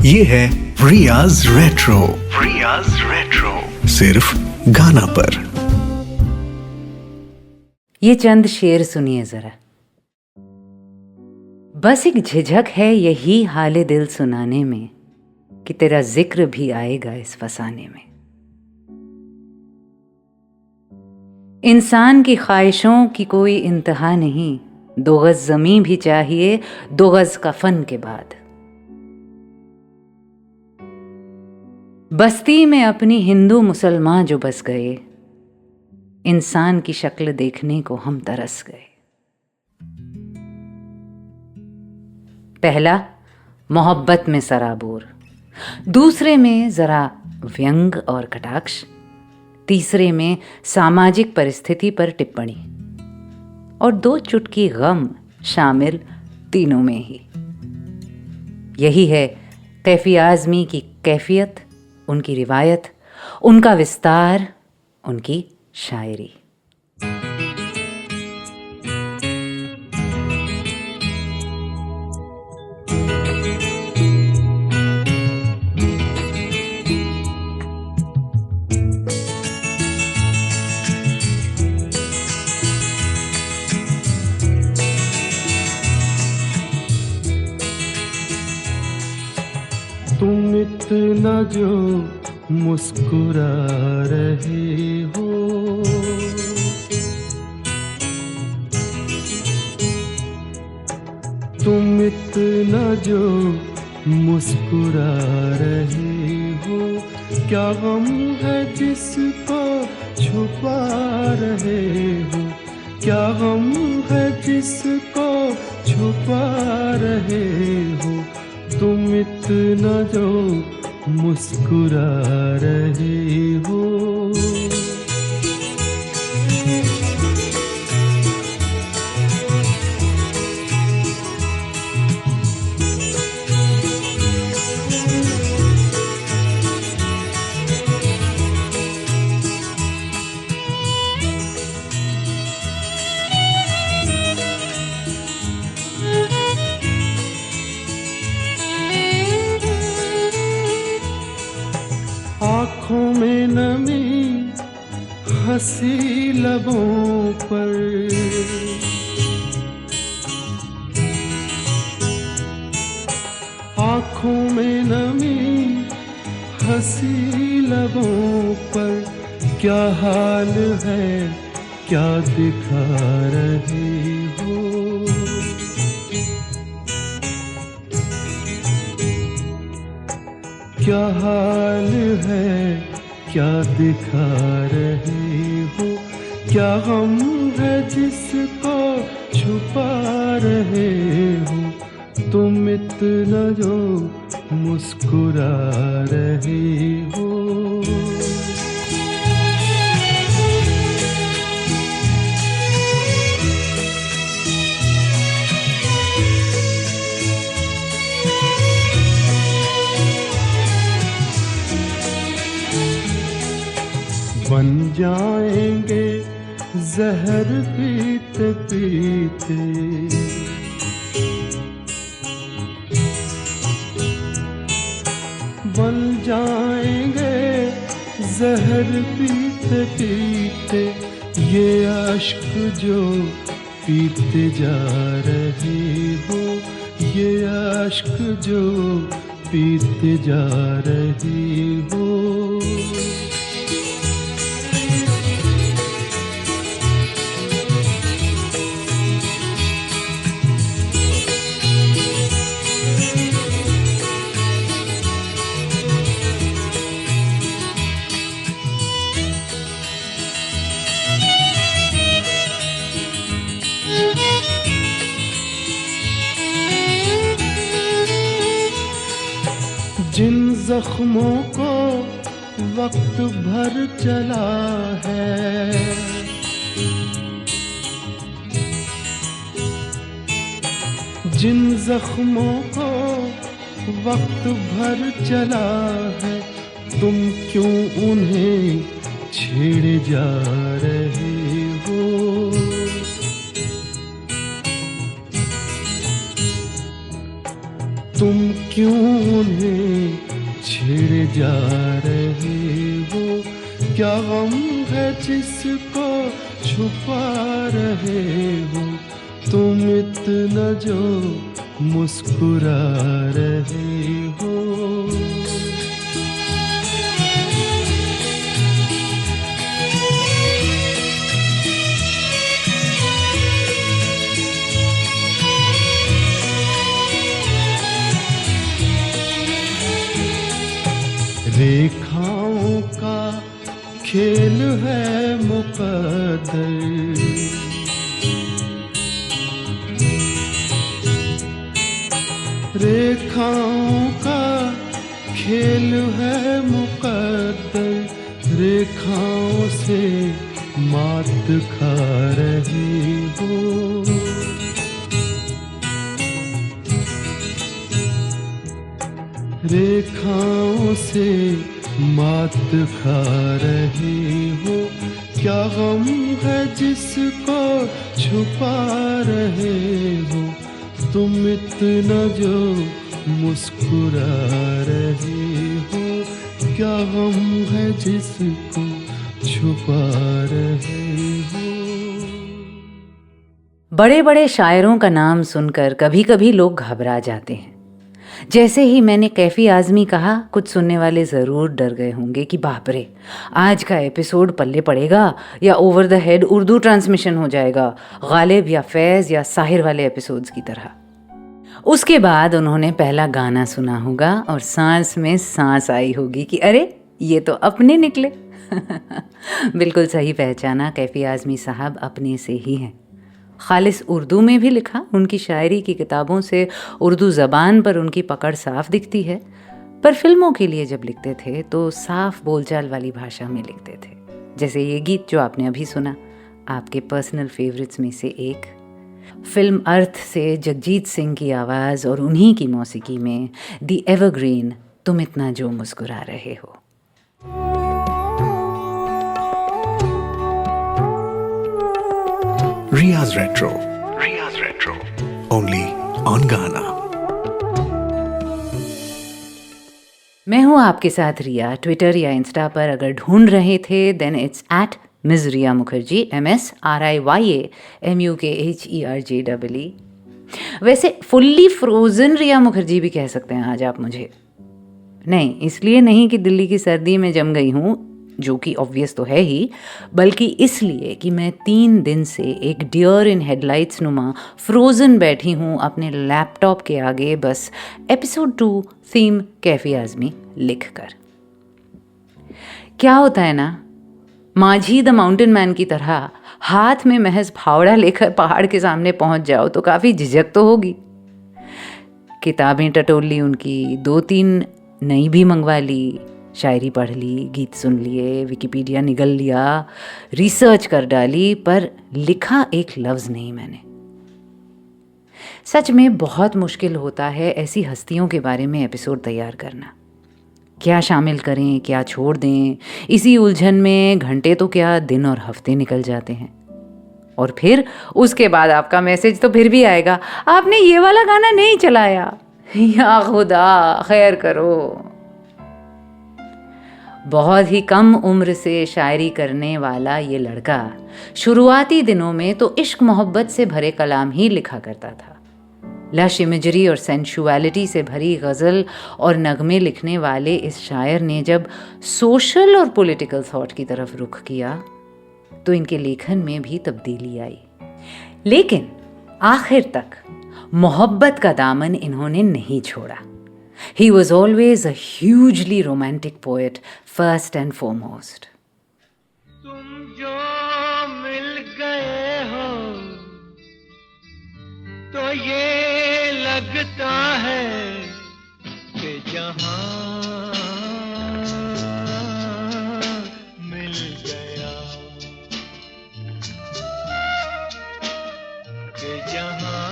ये है रियाज रेट्रो। रियाज रेट्रो सिर्फ गाना पर। ये चंद शेर सुनिए जरा। बस एक झिझक है यही हाले दिल सुनाने में कि तेरा जिक्र भी आएगा इस फसाने में। इंसान की ख्वाहिशों की कोई इंतहा नहीं, 2 गज ज़मीं भी चाहिए 2 गज कफन के बाद। बस्ती में अपनी हिंदू मुसलमान जो बस गए, इंसान की शक्ल देखने को हम तरस गए। पहला मोहब्बत में सराबोर, दूसरे में जरा व्यंग और कटाक्ष, तीसरे में सामाजिक परिस्थिति पर टिप्पणी और 2 चुटकी गम शामिल तीनों में ही। यही है कैफी आज़मी की कैफियत, उनकी रिवायत, उनका विस्तार, उनकी शायरी। तुम इतना जो मुस्कुरा रहे हो, तुम इतना जो मुस्कुरा रहे हो, क्या गम है जिसको छुपा रहे हो, क्या गम है जिसको छुपा रहे हो, तुम इतना जो मुस्कुरा रहे हो। आँखों में नमी हंसी लबों पर, आँखों में नमी हंसी लबों पर, क्या हाल है क्या दिखा रहे हो, क्या हाल है क्या दिखा रहे हो, क्या गम है जिसको छुपा रहे हो, तुम इतना जो मुस्कुरा रहे हो। बन जाएंगे जहर पीते पीते, बन जाएंगे जहर पीते पीते, ये अश्क जो पीते जा रहे हो, ये अश्क जो पीते जा रहे हो। जिन जख्मों को वक्त भर चला है, जिन जख्मों को वक्त भर चला है, तुम क्यों उन्हें छेड़े जा रहे हो, तुम क्यों उन्हें छेड़े जा रहे हो? क्या गम है जिसको छुपा रहे हो? तुम इतना जो मुस्कुरा रहे हो। रेखाओं का खेल है मुकद्दर, रेखाओं का खेल है मुकद्दर, रेखाओं से मात खा रही हो। रेखाओं से मात खा रही हो। क्या गम है जिसको छुपा रहे हो? तुम इतना जो मुस्कुरा रहे हो। क्या गम है जिसको छुपा रहे हो? बड़े बड़े शायरों का नाम सुनकर कभी कभी लोग घबरा जाते हैं। जैसे ही मैंने कैफी आज़मी कहा, कुछ सुनने वाले ज़रूर डर गए होंगे कि बाप रे, आज का एपिसोड पल्ले पड़ेगा या over the head Urdu transmission हो जाएगा, गालिब या फैज़ या साहिर वाले एपिसोड्स की तरह। उसके बाद उन्होंने पहला गाना सुना होगा और सांस में सांस आई होगी कि अरे ये तो अपने निकले। बिल्कुल सही पहचाना, कैफी आज़मी साहब अपने से ही हैं। खालिस उर्दू में भी लिखा, उनकी शायरी की किताबों से उर्दू ज़बान पर उनकी पकड़ साफ दिखती है। पर फिल्मों के लिए जब लिखते थे तो साफ बोलचाल वाली भाषा में लिखते थे। जैसे ये गीत जो आपने अभी सुना, आपके पर्सनल फेवरेट्स में से एक। फिल्म अर्थ से जगजीत सिंह की आवाज़ और उन्हीं की मौसीकी में दी एवरग्रीन तुम इतना जो मुस्कुरा रहे हो। Riya's Retro. Riya's Retro. Only on Ghana. मैं हूँ आपके साथ रिया। ट्विटर या इंस्टा पर अगर ढूंढ रहे थे then it's @Ms Riya Mukherjee, MSRIYAMUKHERJEE। वैसे फुल्ली फ्रोजन रिया मुखर्जी भी कह सकते हैं आज आप मुझे। नहीं, इसलिए नहीं कि दिल्ली की सर्दी में जम गई हूँ, जो कि ऑब्वियस तो है ही, बल्कि इसलिए कि मैं 3 दिन से एक डियर इन हेडलाइट्स नुमा फ्रोजन बैठी हूँ अपने लैपटॉप के आगे, बस एपिसोड 2 थीम कैफी आज़मी लिख कर। क्या होता है ना, माझी द माउंटेन मैन की तरह हाथ में महज फावड़ा लेकर पहाड़ के सामने पहुंच जाओ तो काफ़ी झिझक तो होगी। किताबें टटोल ली उनकी, 2-3 नई भी मंगवा ली, शायरी पढ़ ली, गीत सुन लिए, विकिपीडिया निगल लिया, रिसर्च कर डाली, पर लिखा एक लफ्ज़ नहीं मैंने। सच में बहुत मुश्किल होता है ऐसी हस्तियों के बारे में एपिसोड तैयार करना। क्या शामिल करें, क्या छोड़ दें, इसी उलझन में घंटे तो क्या दिन और हफ्ते निकल जाते हैं। और फिर उसके बाद आपका मैसेज तो फिर भी आएगा, आपने ये वाला गाना नहीं चलाया, या खुदा खैर करो। बहुत ही कम उम्र से शायरी करने वाला ये लड़का शुरुआती दिनों में तो इश्क मोहब्बत से भरे कलाम ही लिखा करता था। लश इमेजरी और सेंशुअलिटी से भरी गज़ल और नगमे लिखने वाले इस शायर ने जब सोशल और पॉलिटिकल थॉट की तरफ रुख किया तो इनके लेखन में भी तब्दीली आई। लेकिन आखिर तक मोहब्बत का दामन इन्होंने नहीं छोड़ा। He was always a hugely romantic poet, first and foremost. तुम जो मिल गए हो तो ये लगता है कि जहां मिल गया, कि जहां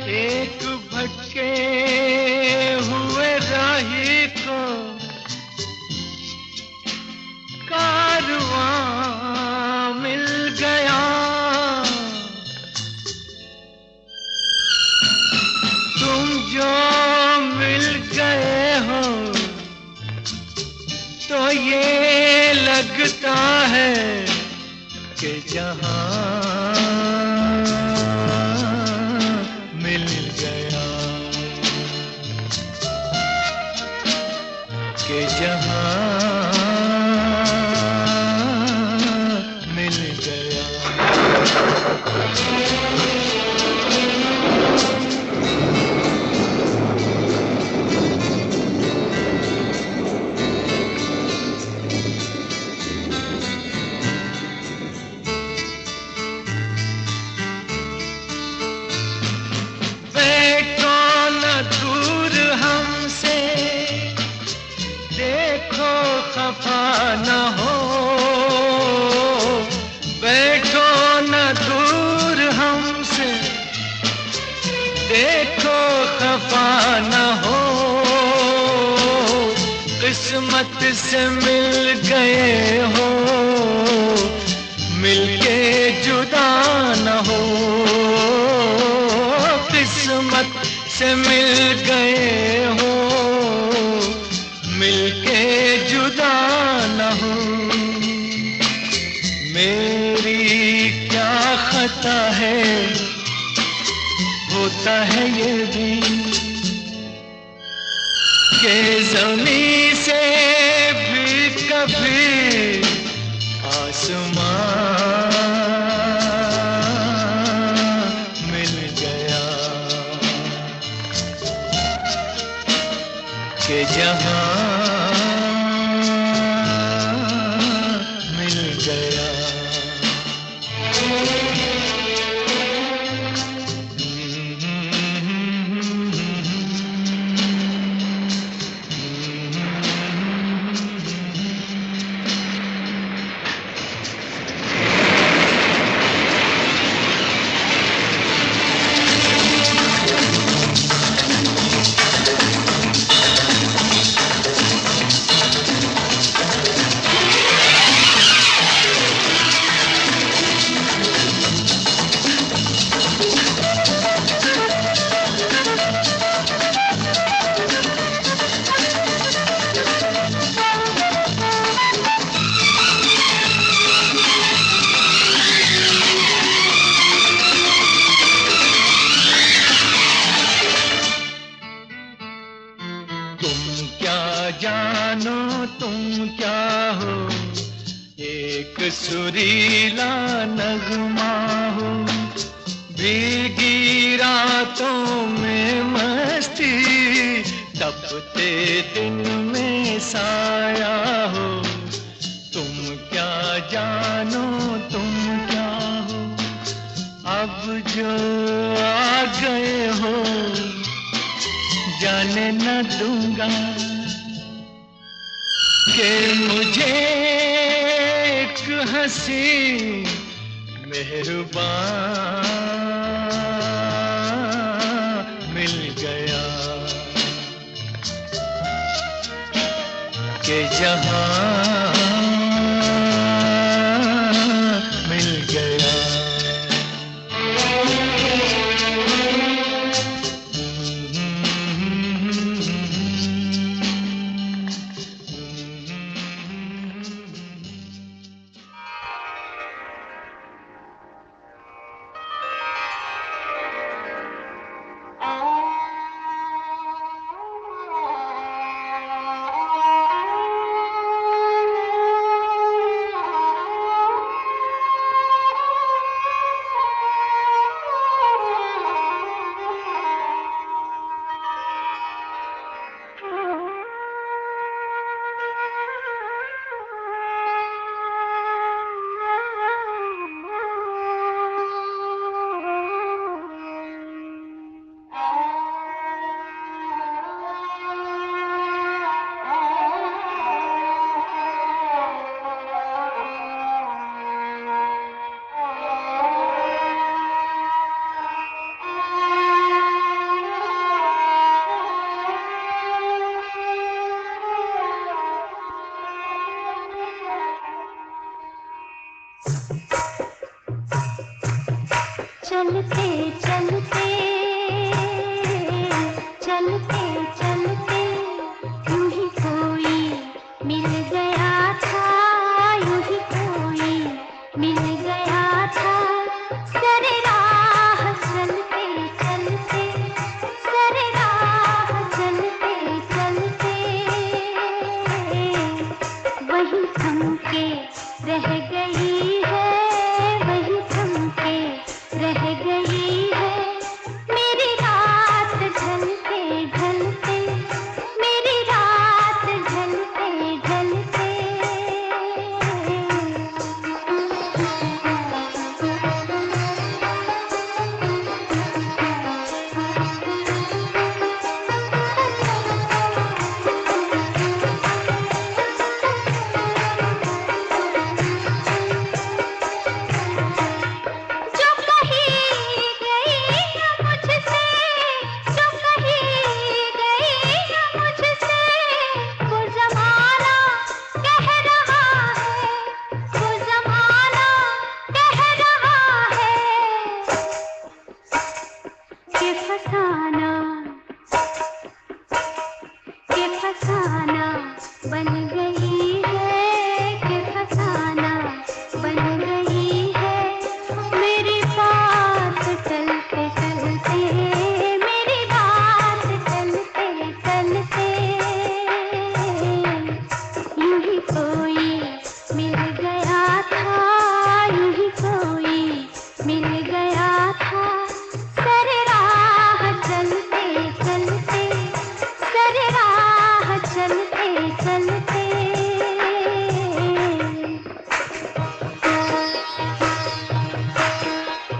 एक भटके हुए राही को कारवां लगता है कि जहां मिल गया, कि जहां मिल गया। बैठो न दूर हमसे, देखो खफा न हो। बैठो न दूर हमसे, देखो खफा न हो। किस्मत से मिल गए हो, मिलके जुदा न हो। किस्मत से मिल गए हो, मिलके जुदा न हो। मेरी क्या खता है, होता है ये भी कि ज़मीं से भी कभी आसमां मिल गया, कि जहां मिल गया। जानो तुम क्या हो, एक सुरीला नगमा हो। भीगी रातों में मस्ती, तपते दिन में साया हो। तुम क्या जानो तुम क्या हो, अब जो आ गए हो जाने न दूंगा कि मुझे एक हंसी मेहरबान मिल गया, कि जहां मिल गया। चलते चलते चलते चलते यूं ही कोई मिल गया था, यूं जो कही गई न मुझसे, जो कही गई न मुझसे, वो ज़माना कह रहा है, वो ज़माना कह रहा है कि फसाना बन गई है, कि फसाना बन गई है मेरी बात चलते चलते, मेरी बात चलते चलते। यूं ही कोई मिल गया था, यूं ही कोई मिल गया था, सर राह चलते चलते, सर राह चलते चलते।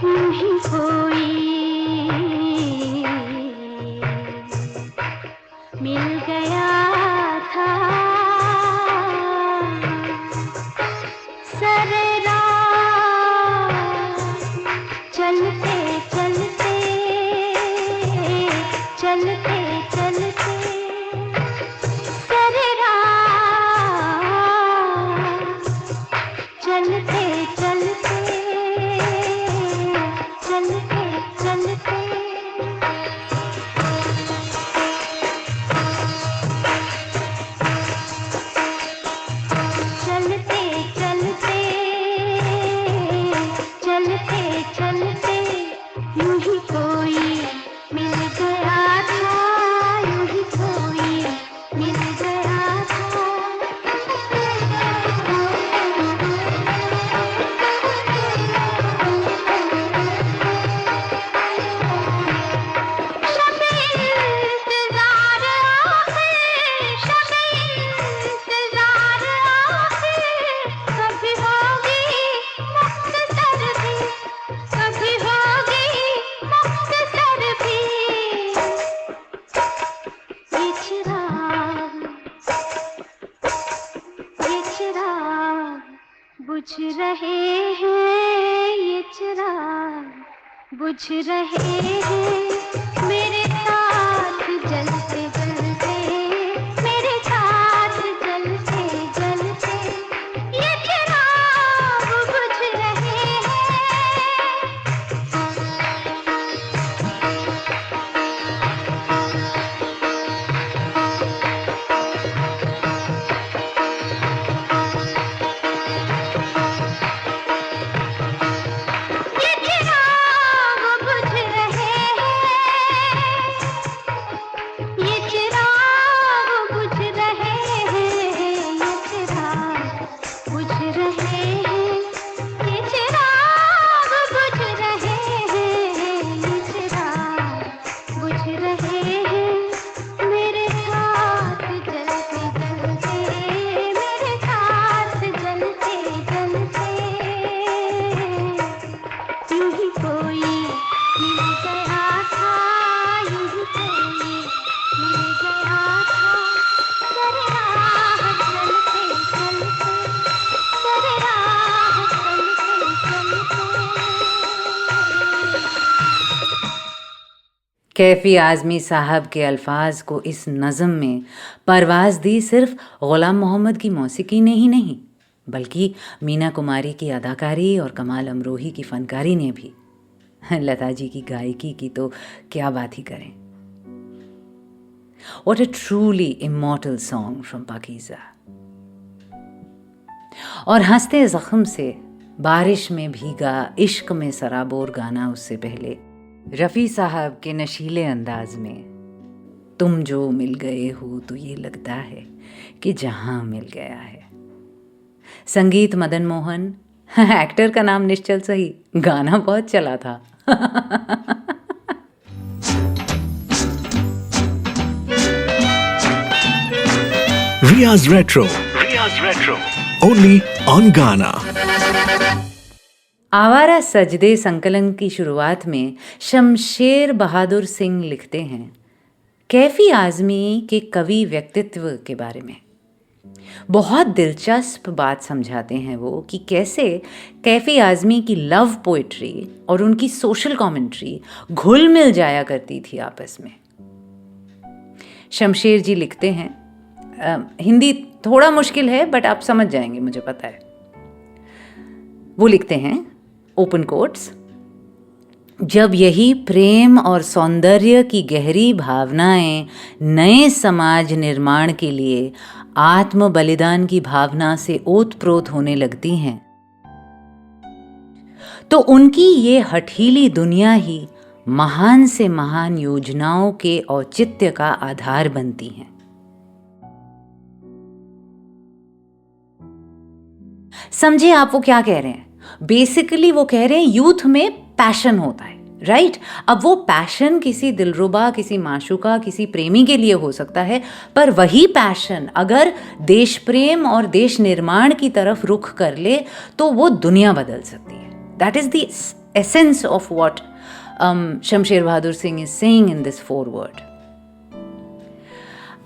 यूं ही कोई मिल गया था, सर राह चलते चलते, चलते चलते, सर राह चलते चलते, चलते चलते। चलते चलते, चलते चलते, यूं ही कोई मिल गया था, यूं ही कोई मिल गया था। शब-ए इंतज़ार आखिर, शब-ए इंतज़ार आखिर, कभी होगी मुख्तसर भी, कभी होगी मुख्तसर भी। ये चिराग बुझ रहे हैं, ये चिराग बुझ रहे हैं मेरे साथ जलते जलते, मेरे साथ जलते जलते। ये चिराग बुझ रहे हैं, ये चिराग बुझ रहे हैं, ये चिराग बुझ रहे हैं, ये चिराग बुझ रहे हैं, ये चिराग बुझ रहे हैं, ये चिराग बुझ रहे हैं मेरे साथ जलते जलते, मेरे साथ जलते जलते। यूं ही कोई मिल गया था, यूं ही कोई मिल गया था, सर राह चलते चलते, सर राह चलते चलते। कैफी आज़मी साहब के अल्फाज को इस नज़म में परवाज़ दी सिर्फ ग़ुलाम मोहम्मद की मौसीकी ने ही नहीं, बल्कि मीना कुमारी की अदाकारी और कमाल अमरोही की फ़नकारी ने भी। लता जी की गायकी की तो क्या बात ही करें। What a truly immortal song from Pakeezah. और हंसते ज़ख्म से बारिश में भीगा इश्क में सराबोर गाना उससे पहले रफ़ी साहब के नशीले अंदाज में तुम जो मिल गए हो तो ये लगता है कि जहां मिल गया है। संगीत मदन मोहन, एक्टर का नाम निश्चल सही, गाना बहुत चला था। Riaz Retro. Only on Ghana. आवारा सजदे संकलन की शुरुआत में शमशेर बहादुर सिंह लिखते हैं कैफी आज़मी के कवि व्यक्तित्व के बारे में। बहुत दिलचस्प बात समझाते हैं वो कि कैसे कैफी आज़मी की लव पोइट्री और उनकी सोशल कमेंट्री घुल मिल जाया करती थी आपस में। शमशेर जी लिखते हैं, हिंदी थोड़ा मुश्किल है बट आप समझ जाएंगे, मुझे पता है। वो लिखते हैं, ओपन कोट्स, जब यही प्रेम और सौंदर्य की गहरी भावनाएं नए समाज निर्माण के लिए आत्म बलिदान की भावना से ओतप्रोत होने लगती हैं, तो उनकी ये हठीली दुनिया ही महान से महान योजनाओं के औचित्य का आधार बनती हैं। समझे आप वो क्या कह रहे हैं? बेसिकली वो कह रहे हैं यूथ में पैशन होता है, राइट? अब वो पैशन किसी दिलरुबा, किसी माशूका, किसी प्रेमी के लिए हो सकता है, पर वही पैशन अगर देश प्रेम और देश निर्माण की तरफ रुख कर ले तो वो दुनिया बदल सकती है। That is the essence of what Shamsher Bahadur Singh is saying in this forward.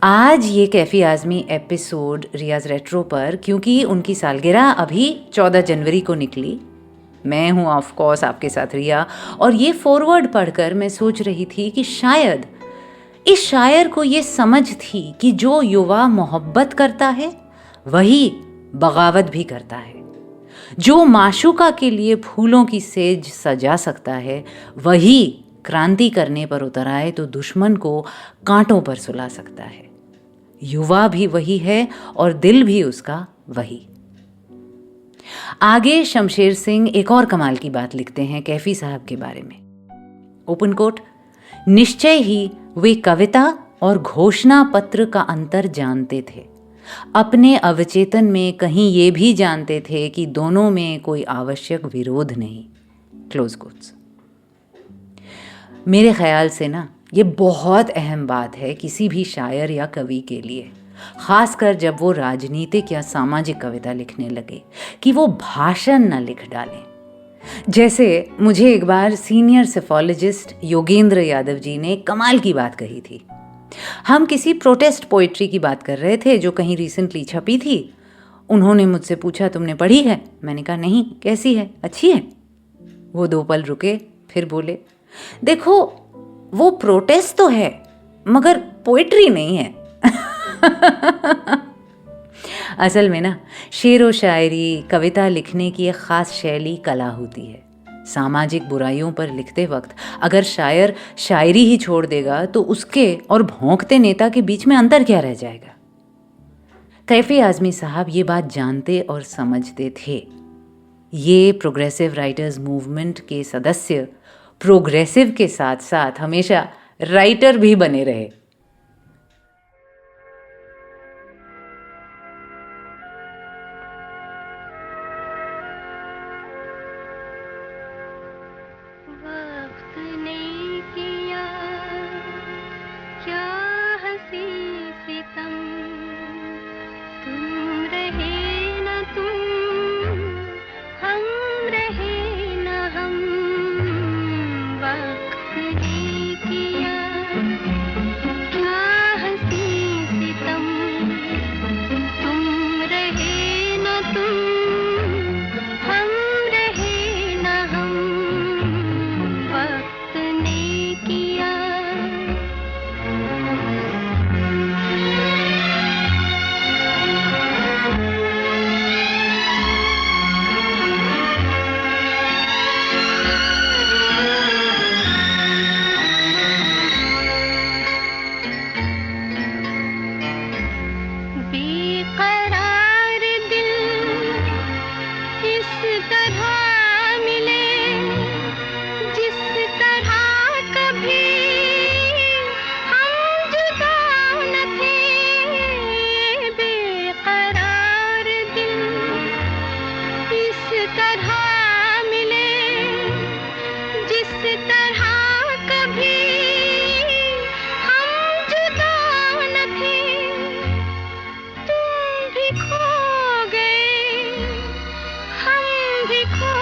आज ये कैफी आज़मी एपिसोड रियाज रेट्रो पर, क्योंकि उनकी सालगिरह अभी 14 जनवरी को निकली, मैं हूँ ऑफ कोर्स आपके साथ रिया, और ये फॉरवर्ड पढ़कर मैं सोच रही थी कि शायद इस शायर को ये समझ थी कि जो युवा मोहब्बत करता है वही बगावत भी करता है, जो माशूका के लिए फूलों की सेज सजा सकता है वही क्रांति करने पर उतर आए तो दुश्मन को कांटों पर सुला सकता है। युवा भी वही है और दिल भी उसका वही। आगे शमशेर सिंह एक और कमाल की बात लिखते हैं कैफी साहब के बारे में, ओपन कोट, निश्चय ही वे कविता और घोषणा पत्र का अंतर जानते थे, अपने अवचेतन में कहीं ये भी जानते थे कि दोनों में कोई आवश्यक विरोध नहीं, क्लोज कोट्स। मेरे ख्याल से ना ये बहुत अहम बात है किसी भी शायर या कवि के लिए, खासकर जब वो राजनीतिक या सामाजिक कविता लिखने लगे, कि वो भाषण न लिख डालें। जैसे मुझे एक बार सीनियर सेफोलॉजिस्ट योगेंद्र यादव जी ने कमाल की बात कही थी। हम किसी प्रोटेस्ट पोइट्री की बात कर रहे थे जो कहीं रिसेंटली छपी थी। उन्होंने मुझसे पूछा, तुमने पढ़ी है? मैंने कहा नहीं, कैसी है, अच्छी है? वो 2 पल रुके, फिर बोले, देखो वो प्रोटेस्ट तो है मगर पोइट्री नहीं है। असल में ना शेर व शायरी, कविता लिखने की एक ख़ास शैली, कला होती है। सामाजिक बुराइयों पर लिखते वक्त अगर शायर शायरी ही छोड़ देगा तो उसके और भौंकते नेता के बीच में अंतर क्या रह जाएगा? कैफी आज़मी साहब ये बात जानते और समझते थे। ये प्रोग्रेसिव राइटर्स मूवमेंट के सदस्य प्रोग्रेसिव के साथ साथ हमेशा राइटर भी बने रहे। वक्त ने किया क्या हंसी सितम, तुम रहे न तुम, हम रहे न हम। वक्त ने किया क्या हंसी सितम, तुम रहे न तुम, हम रहे न हम। वक्त ने किया बेकरार दिल इस तरह मिले जिस तरह कभी हम जुदा न थे। बेकरार दिल इस तरह मिले जिस तरह कभी हम जुदा न थे। तुम भी खो गए, हम भी खो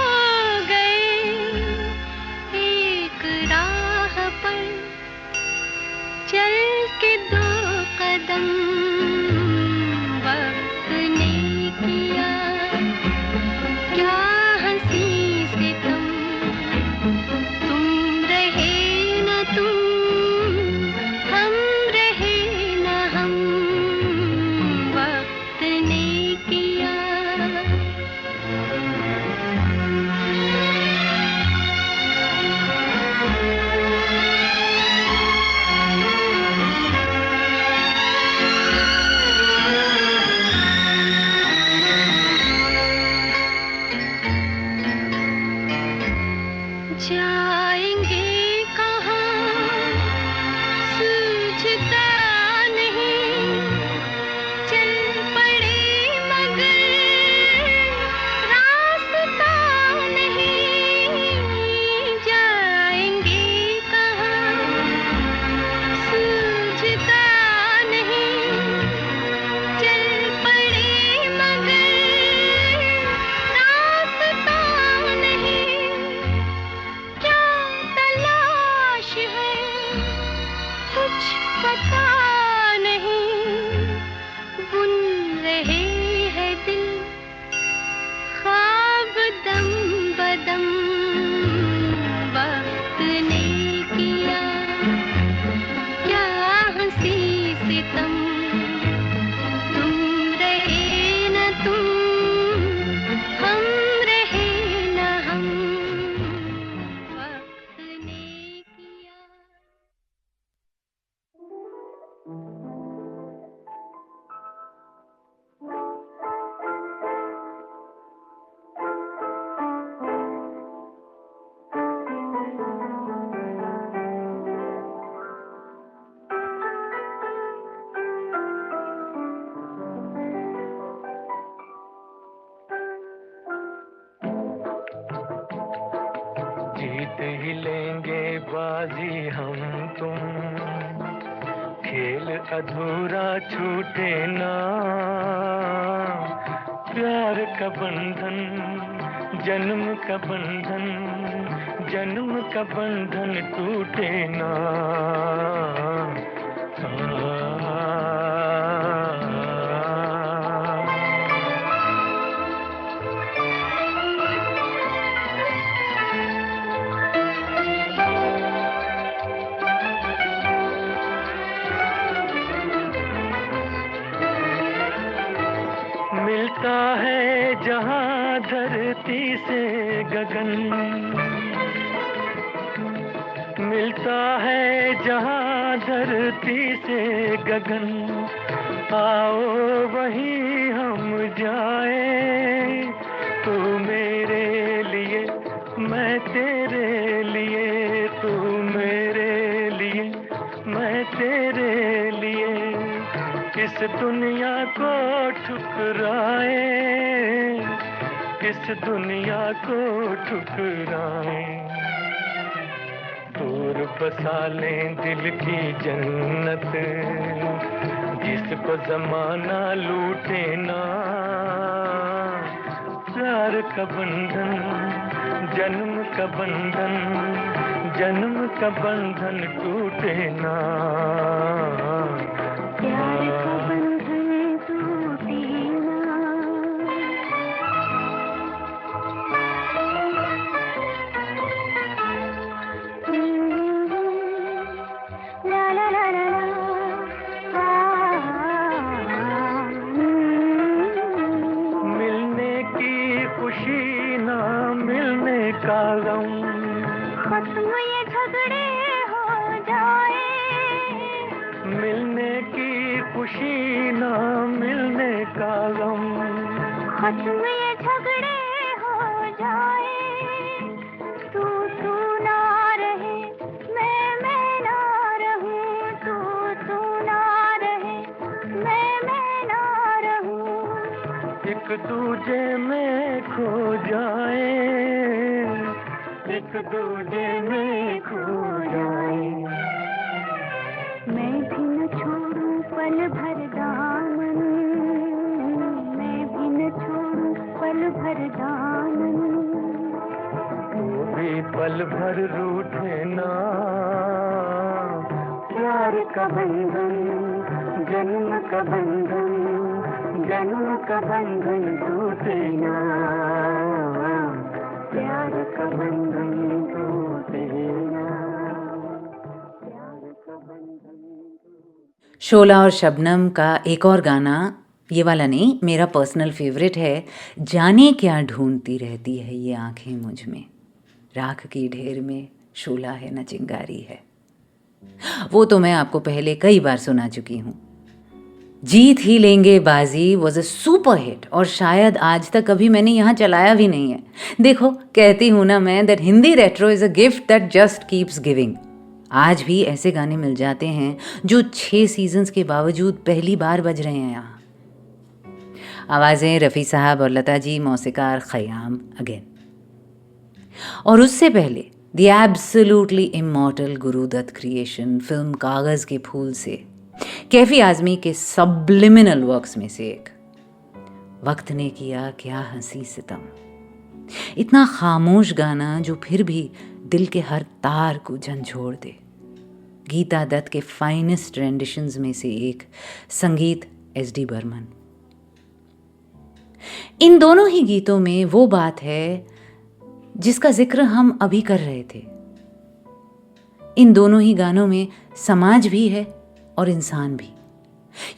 जीत ही लेंगे बाजी हम तुम, खेल अधूरा छूटे ना, प्यार का बंधन जन्म का बंधन, जन्म का बंधन टूटे ना। मिलता है जहां धरती से गगन, मिलता है जहां धरती से गगन, आओ वहीं हम जाए, तू मेरे लिए मैं तेरे लिए, तू मेरे लिए मैं तेरे लिए, इस दुनिया को ठुकराए, इस दुनिया को ठुकराए, दूर बसा लें दिल की जन्नत, जिसको जमाना लूटे ना, प्यार का बंधन जन्म का बंधन, जन्म का बंधन टूटे ना, प्यार का बंधन टूटे ना। ला ला ला ला ला, मिलने की खुशी ना मिलने का गम, खत्म ये झगड़े हो जाए, मिलने की खुशी ना मिलने का गम, खत्म ये झगड़े हो जाए, तू ना रहे मैं ना रहूं, तू ना रहे मैं ना रहूं, एक दूजे में खो जाए, एक दूजे में खो जाए, मैं भी न छोड़ूं पल भर दामन, मैं भी न छोड़ूं पल भर दामन, वो भी पल भर रूठे ना, प्यार का बंधन जन्म का बंधन, जन्म का बंधन टूटे ना, प्यार का बंधन टूटे ना, प्यार का बंधन। शोला और शबनम का एक और गाना, ये वाला नहीं, मेरा पर्सनल फेवरेट है, जाने क्या ढूंढती रहती है ये आंखें मुझ में, राख की ढेर में शोला है न चिंगारी है। वो तो मैं आपको पहले कई बार सुना चुकी हूँ। जीत ही लेंगे बाजी वॉज अ सुपर हिट, और शायद आज तक कभी मैंने यहाँ चलाया भी नहीं है। देखो, कहती हूँ ना मैं, that Hindi retro is a gift that just keeps giving. आज भी ऐसे गाने मिल जाते हैं जो 6 सीजन्स के बावजूद पहली बार बज रहे हैं यहाँ। आवाज़ें रफ़ी साहब और लता जी, मौसीकार ख़याम अगेन। और उससे पहले the absolutely immortal Guru Dutt creation film Kaagaz Ke फूल से कैफी आज़मी के सब्लिमिनल वर्क्स में से एक, वक्त ने किया क्या हंसी सितम। इतना खामोश गाना जो फिर भी दिल के हर तार को झंझोड़ दे। गीता दत्त के फाइनेस्ट रेंडिशंस में से एक, संगीत एस.डी. बर्मन। इन दोनों ही गीतों में वो बात है जिसका जिक्र हम अभी कर रहे थे। इन दोनों ही गानों में समाज भी है और इंसान भी।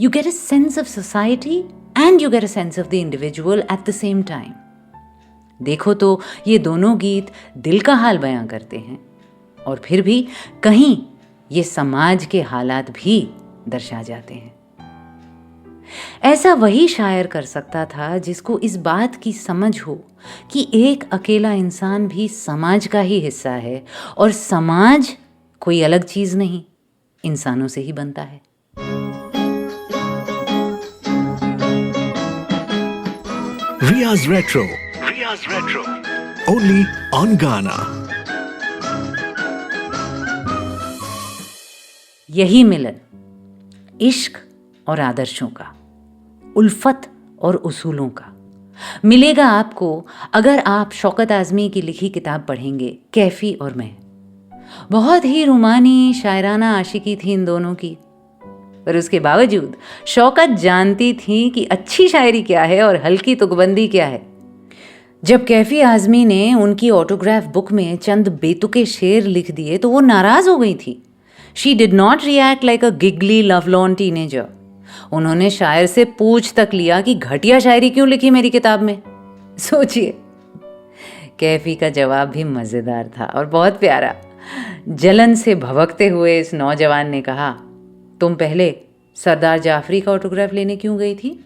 You get a sense of society and you get a sense of the individual at the same time. देखो तो ये दोनों गीत दिल का हाल बयां करते हैं, और फिर भी कहीं ये समाज के हालात भी दर्शा जाते हैं। ऐसा वही शायर कर सकता था जिसको इस बात की समझ हो कि एक अकेला इंसान भी समाज का ही हिस्सा है, और समाज कोई अलग चीज नहीं, इंसानों से ही बनता है। Riya's Retro. Riya's Retro. Only on Ghana. यही मिलन इश्क और आदर्शों का, उल्फत और उसूलों का मिलेगा आपको अगर आप शौकत आज़मी की लिखी किताब पढ़ेंगे, कैफी और मैं। बहुत ही रुमानी शायराना आशिकी थी इन दोनों की, पर उसके बावजूद शौकत जानती थी कि अच्छी शायरी क्या है और हल्की तुकबंदी क्या है। जब कैफी आज़मी ने उनकी ऑटोग्राफ बुक में चंद बेतुके शेर लिख दिए तो वो नाराज हो गई थी। She did not react like a giggly lovelorn teenager. उन्होंने शायर से पूछ तक लिया कि घटिया शायरी क्यों लिखी मेरी किताब में। सोचिए, कैफी का जवाब भी मजेदार था और बहुत प्यारा। जलन से भभकते हुए इस नौजवान ने कहा, तुम पहले सरदार जाफरी का ऑटोग्राफ लेने क्यों गई थी?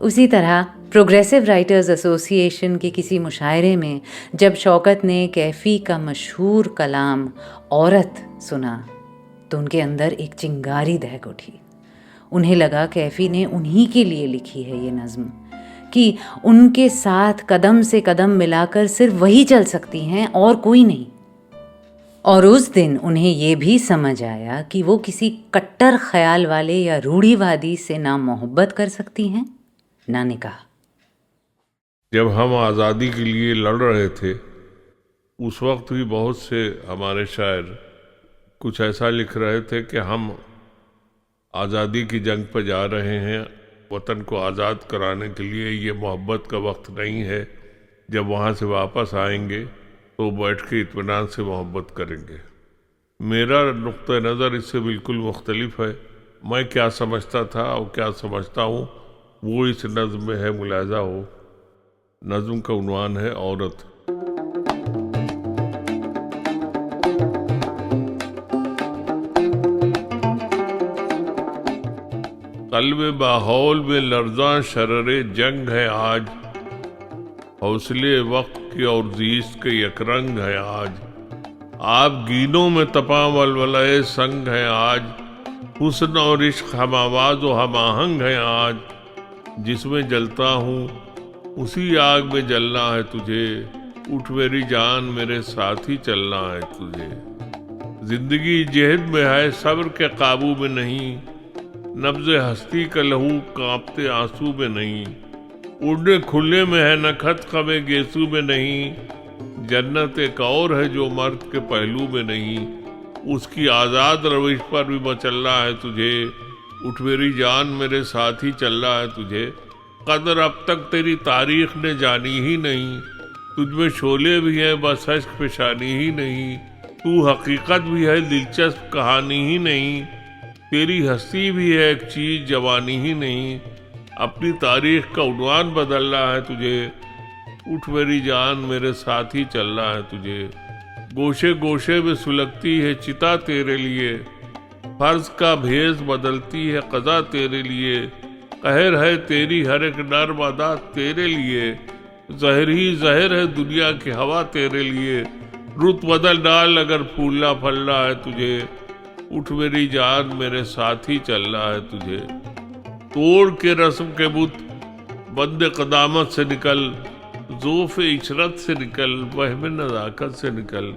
उसी तरह प्रोग्रेसिव राइटर्स एसोसिएशन के किसी मुशायरे में जब शौकत ने कैफी का मशहूर कलाम औरत सुना तो उनके अंदर एक चिंगारी दहक उठी। उन्हें लगा कैफी ने उन्हीं के लिए लिखी है ये नज़्म, कि उनके साथ कदम से कदम मिलाकर सिर्फ वही चल सकती हैं और कोई नहीं। और उस दिन उन्हें ये भी समझ आया कि वो किसी कट्टर ख्याल वाले या रूढ़िवादी से ना मोहब्बत कर सकती हैं ना निकाह। जब हम आज़ादी के लिए लड़ रहे थे उस वक्त भी बहुत से हमारे शायर कुछ ऐसा लिख रहे थे कि हम आज़ादी की जंग पर जा रहे हैं, वतन को आज़ाद कराने के लिए, ये मोहब्बत का वक्त नहीं है, जब वहाँ से वापस आएंगे तो बैठ के इत्मीनान से मोहब्बत करेंगे। मेरा नुक्ता नज़र इससे बिल्कुल मुख्तलिफ है। मैं क्या समझता था और क्या समझता हूँ वो इस नज़्म में है, मुलाहिज़ा हो। नज़्म का उन्वान है औरत। कल्बे बाहौल में लर्ज़ां शररे जंग है आज, हौसले वक्त के और जीस्त के यकरंग है आज। आप गीनों में तपा वलवलाए संग है आज, हुस्न और इश्क हम आवाज और हम आहंग है आज। जिसमें जलता हूँ उसी आग में जलना है तुझे, उठ मेरी जान मेरे साथ ही चलना है तुझे। जिंदगी जेहद में है सब्र के काबू में नहीं, नब्ज़े हस्ती का लहू कांपते आंसू में नहीं। उड़ने खुले में है न खत खबे गेसू में नहीं, जन्नत एक और है जो मर्द के पहलू में नहीं। उसकी आज़ाद रविश पर भी मचलना है तुझे, उठ मेरी जान मेरे साथ ही चलना है तुझे। कदर अब तक तेरी तारीख ने जानी ही नहीं, तुझमें शोले भी हैं बस अश्क पेशानी ही नहीं। तू हकीकत भी है दिलचस्प कहानी ही नहीं, तेरी हस्ती भी है एक चीज जवानी ही नहीं। अपनी तारीख का उन्वान बदलना है तुझे, उठ मेरी जान मेरे साथ ही चलना है तुझे। गोशे गोशे में सुलगती है चिता तेरे लिए, फर्ज का भेस बदलती है कज़ा तेरे लिए। कहर है तेरी हर एक नर्म अदा तेरे लिए, जहर ही जहर है दुनिया की हवा तेरे लिए। रुत बदल डाल अगर फूलना फलना है तुझे, उठ मेरी जान मेरे साथ ही चलना है तुझे। तोड़ के रस्म के बुत बंद कदामत से निकल, ज़ोफ़ इशरत से निकल, वहम नज़ाकत से निकल।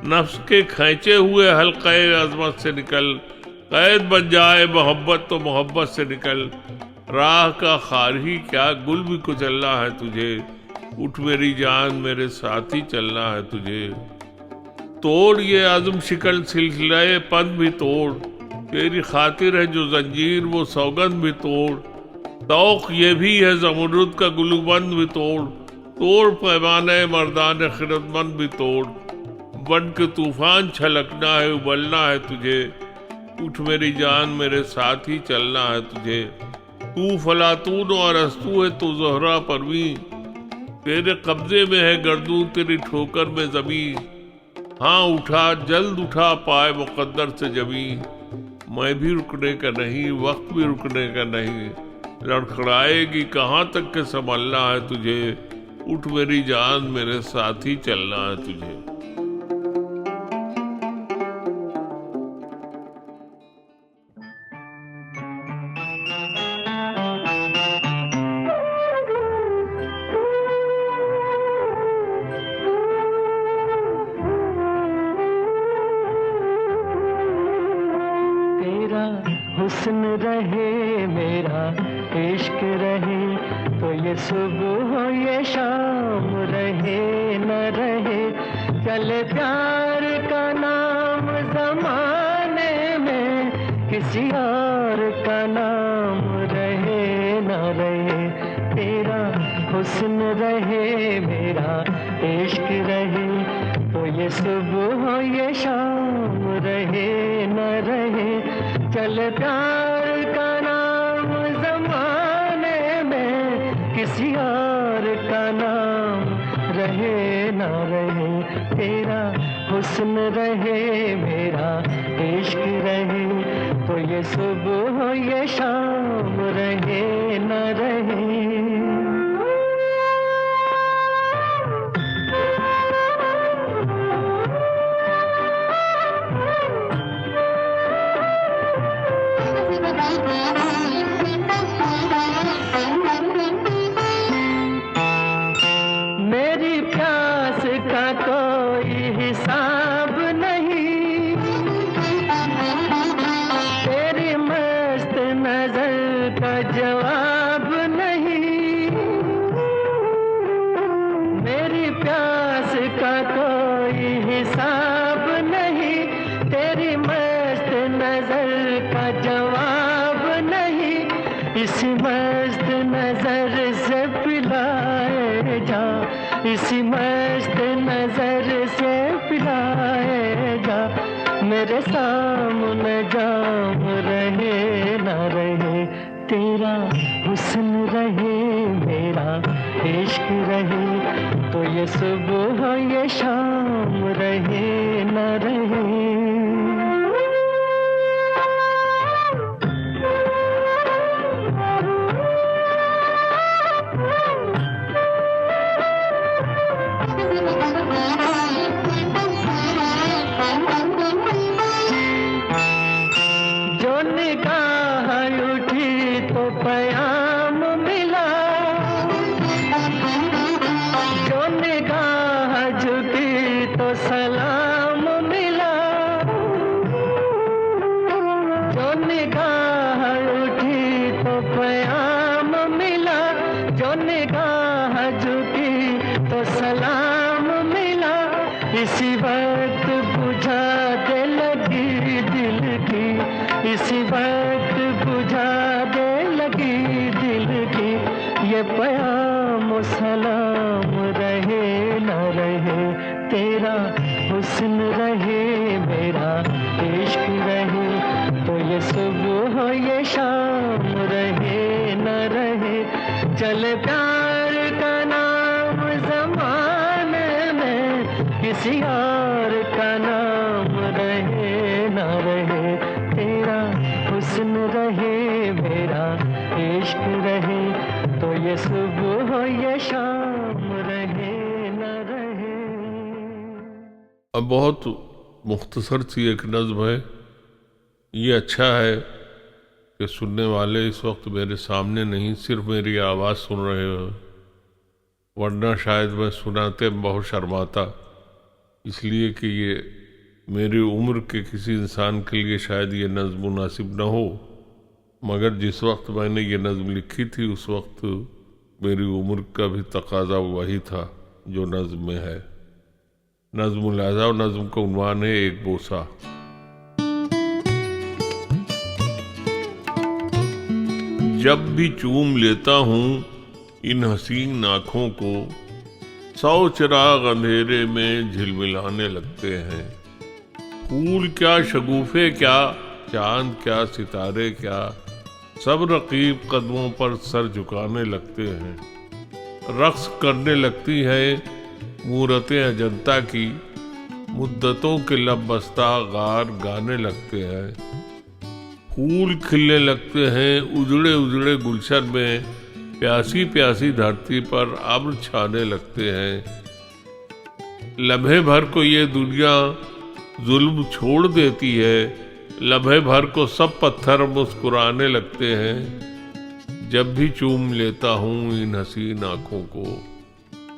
नफ्स के खींचे हुए हल्क़े अज़मत से निकल, कैद बन जाए मोहब्बत तो मोहब्बत से निकल। राह का खारही क्या गुल भी कुचलना है तुझे, उठ मेरी जान मेरे साथ ही चलना है तुझे। तोड़ ये आज़म शिकल सिलसिलाए पन भी तोड़, तेरी खातिर है जो जंजीर वो सौगंध भी तोड़। तौक ये भी है ज़मरुद का गुलूबंद भी तोड़, तोड़ पैमाने मर्दान खिरतमंद भी तोड़। बन के तूफान छलकना है उबलना है तुझे, उठ मेरी जान मेरे साथ ही चलना है तुझे। तू फलातून और अस्तू है तो ज़हरा परवीन, तेरे कब्जे में है गर्दून तेरी ठोकर में ज़मीन। हाँ उठा जल्द उठा पाए मुकद्दर से जमी, मैं भी रुकने का नहीं वक्त भी रुकने का नहीं। लड़खड़ाएगी कहाँ तक के संभलना है तुझे, उठ मेरी जान मेरे साथ ही चलना है तुझे। हुस्न रहे मेरा इश्क रहे, तो ये सुबह हो ये शाम रहे न रहे, चले प्यार का नाम जमाने में, किसी और का नाम रहे न रहे, तेरा हुस्न रहे मेरा इश्क रहे, तो ये सुबह हो ये शाम रहे न रहे, चल प्यार का नाम जमाने में, किसी और का नाम रहे न रहे, तेरा हुस्न रहे मेरा इश्क रहे, तो ये सुबह हो ये शाम रहे न रहे। मेरी प्यास का कोई हिसाब नहीं, तेरी मस्त नजर का जवाब नहीं, मेरी प्यास का कोई हिसाब नहीं, तेरी मस्त नजर का जवाब नहीं, इसी मस्त नजर से पिलाए जा, इसी मस्त नजर से पिलाए जा, मेरे सामने जाम रहे न रहे, तेरा हुस्न रहे मेरा इश्क रहे, तो ये सुबह हो ये शाम रहे न रहे। जो निगाह उठी तो प्याम मिला, जो निगाह झुकी तो सलाम मिला, जो निगाह उठी तो प्याम मिला, जो निगाह झुकी तो सलाम मिला, इसी वक्त बुझा दे लगी दिल की, इसी वक्त बुझा दे लगी दिल की, ये प्याम सलाम रहे न रहे, तेरा हुस्न रहे मेरा इश्क रहे, तो ये सुबह हो ये शाम रहे न रहे, चले प्यार का नाम जमाने में, किसी और का नाम रहे न रहे, तेरा हुस्न रहे मेरा इश्क रहे, तो ये सुबह हो ये शाम रहे न रहे। अब बहुत मुख्तसर सी एक नज़्म है, ये अच्छा है कि सुनने वाले इस वक्त मेरे सामने नहीं, सिर्फ मेरी आवाज़ सुन रहे हो, वरना शायद मैं सुनाते बहुत शर्माता, इसलिए कि ये मेरी उम्र के किसी इंसान के लिए शायद ये नज़्म मुनासिब न हो, मगर जिस वक्त मैंने ये नज़्म लिखी थी उस वक्त मेरी उम्र का भी तकाजा वही था जो नज़्म में है। नज़्म लिहाजा और नज़्म का उन्वान है एक बोसा। जब भी चूम लेता हूँ इन हसीन आँखों को, 100 चिराग अंधेरे में झिलमिलाने लगते हैं, फूल क्या शगुफे क्या, चांद क्या सितारे क्या, सब रकीब कदमों पर सर झुकाने लगते हैं, रक्स करने लगती है मूरतें अजंता की, मुद्दतों के लब बस्ता गार गाने लगते हैं, फूल खिलने लगते हैं उजड़े उजड़े गुलशन में, प्यासी प्यासी धरती पर अब्र छाने लगते हैं, लम्हे भर को ये दुनिया जुल्म छोड़ देती है, लम्हे भर को सब पत्थर मुस्कुराने लगते हैं, जब भी चूम लेता हूँ इन हसीन आँखों को,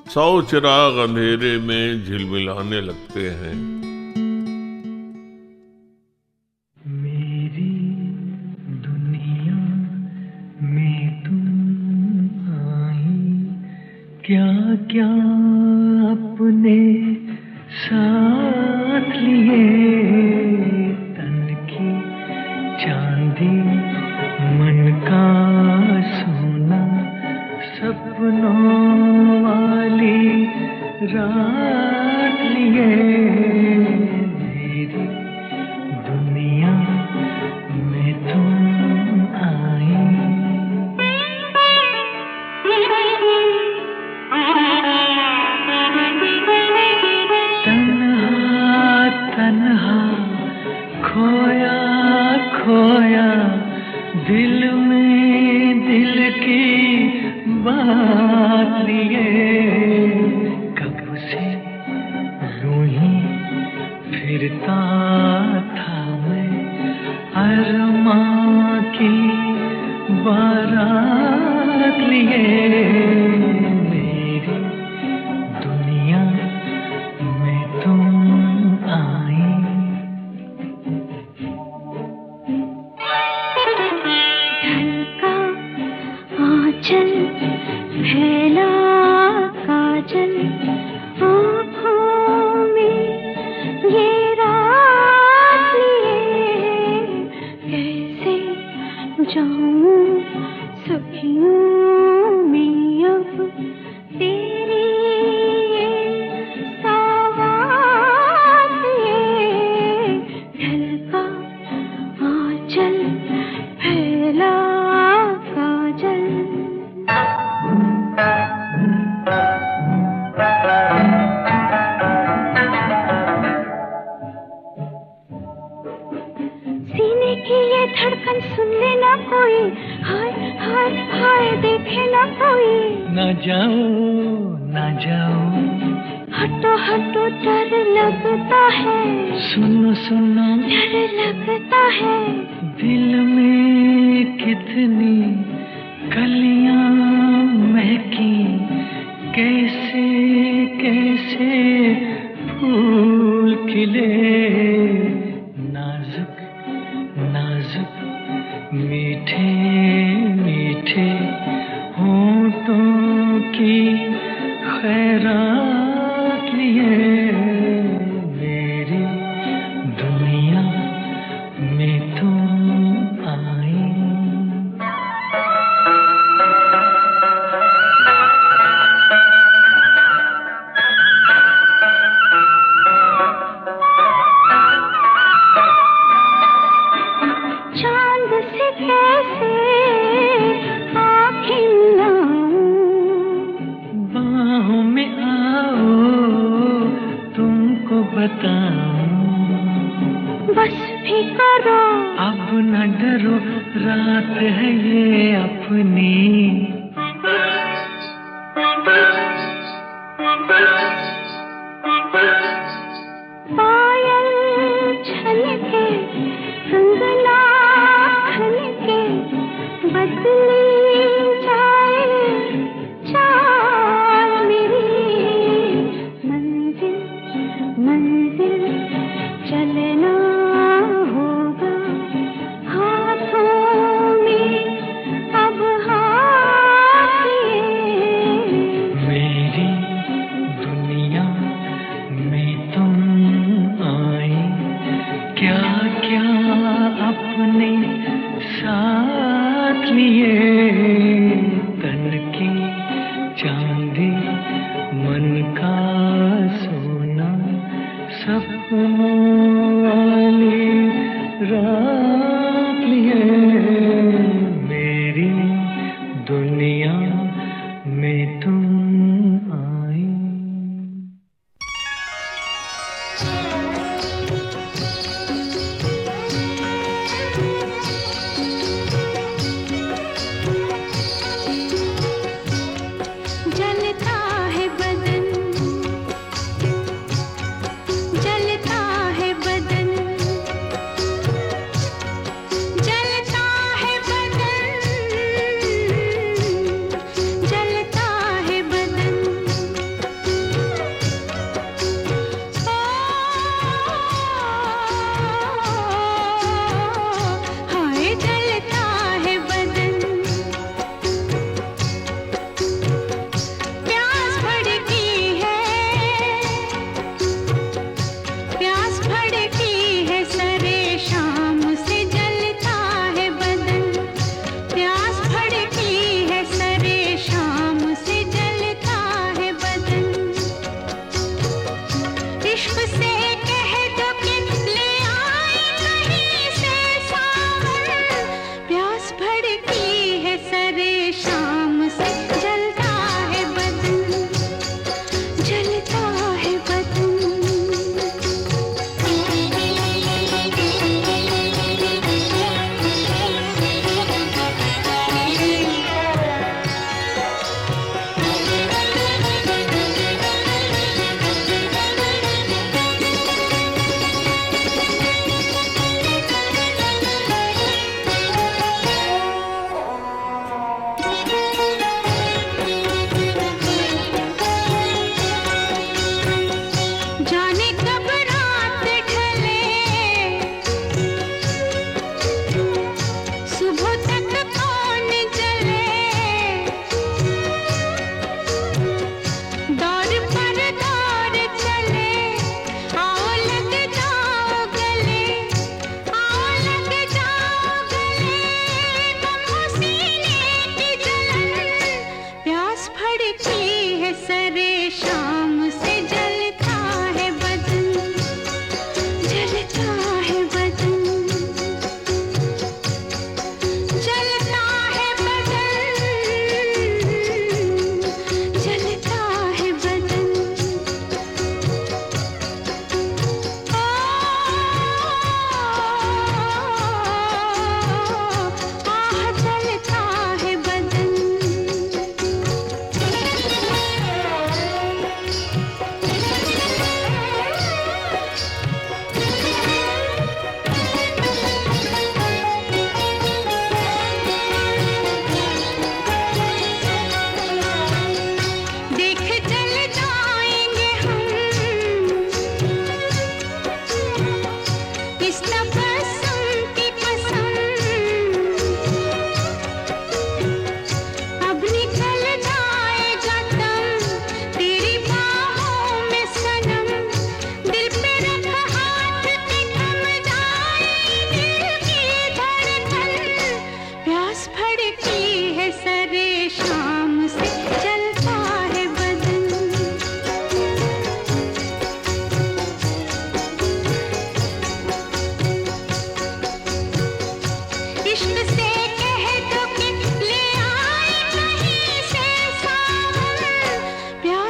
100 चिराग अंधेरे में झिलमिलाने लगते हैं। मेरी क्या अपने साथ लिए, तन की चांदी मन का सोना, सपनों वाली रात लिए, मेरी दुनिया में तुम आई। तन्हा तन्हा खोया खोया, दिल में दिल की बात लिए, कब से यूं ही फिरता था मैं, अरमां की बारात लिए, मेरी दुनिया में तुम आई। ढलका आंचल फैला काजल, आँखों में ये रात लिए, कैसे जाऊं सखियों में अब तेरी ये सौगात लिए, ढलका आंचल फैला काजल। सीने की ये धड़कन सुन लेना कोई, हाय हाय हाय देखे ना कोई, न जाओ न जाओ, हटो हटो डर लगता है, सुनो सुनो डर लगता है, दिल में कितनी कलियां महकी, कैसे कैसे फूल खिले, नाजुक नाजुक मीठे मीठे होठों की खैरात लिए, मेरी दुनिया में तुम आई। चांद से कैसे आँखें मिलाऊं, बाहों में आओ तुमको बताऊं, बस भी करो अब न डरो रात है ये अपनी, पायल छलके कंगना खनके, बदली जाए चाल मेरी, मंजिल मंजिल चलना होगा हाथों में अब हाथ लिए, मेरी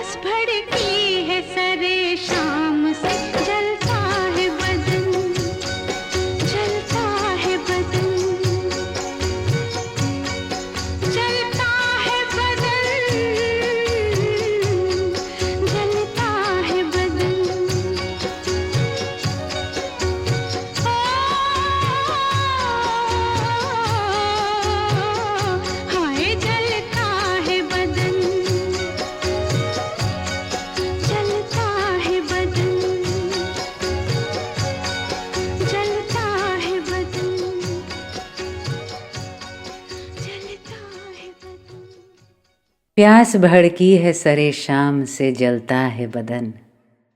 प्यास भड़की है सरे शाम से, जलता है बदन, जलता है बदन, जलता है बदन, जलता है बदन। हाय जलता है बदन, जलता है बदन, जलता है बदन, जलता है बदन। प्यास भड़की है सरे शाम से, जलता है बदन,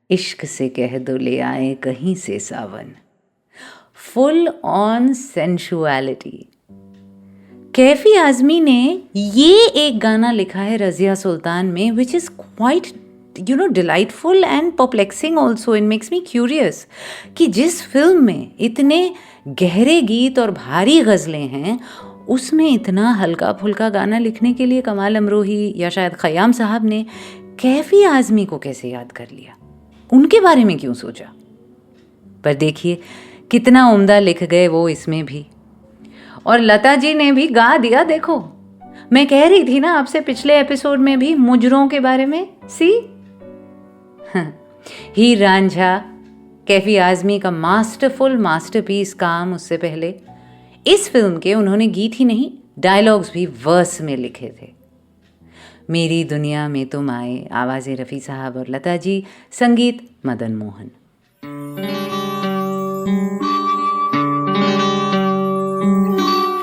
इश्क से कह दो ले आए कहीं से Sawan. Full on sensuality. Kaifi Azmi ने ये एक गाना लिखा है रजिया सुल्तान में, which is quite delightful and perplexing also. It makes me curious कि जिस फिल्म में इतने गहरे गीत और भारी गज़लें हैं, उसमें इतना हल्का फुल्का गाना लिखने के लिए कमाल अमरोही या शायद खयाम साहब ने कैफी आजमी को कैसे याद कर लिया, उनके बारे में क्यों सोचा। पर देखिए कितना उम्दा लिख गए वो इसमें भी। और लता जी ने भी गा दिया। देखो, मैं कह रही थी ना आपसे पिछले एपिसोड में भी मुजरों के बारे में। सी हीर रांझा, कैफी आजमी का मास्टरफुल मास्टरपीस काम। उससे पहले इस फिल्म के उन्होंने गीत ही नहीं, डायलॉग्स भी वर्स में लिखे थे। मेरी दुनिया में तुम आए, आवाज़ें रफ़ी साहब और लता जी, संगीत Madan Mohan.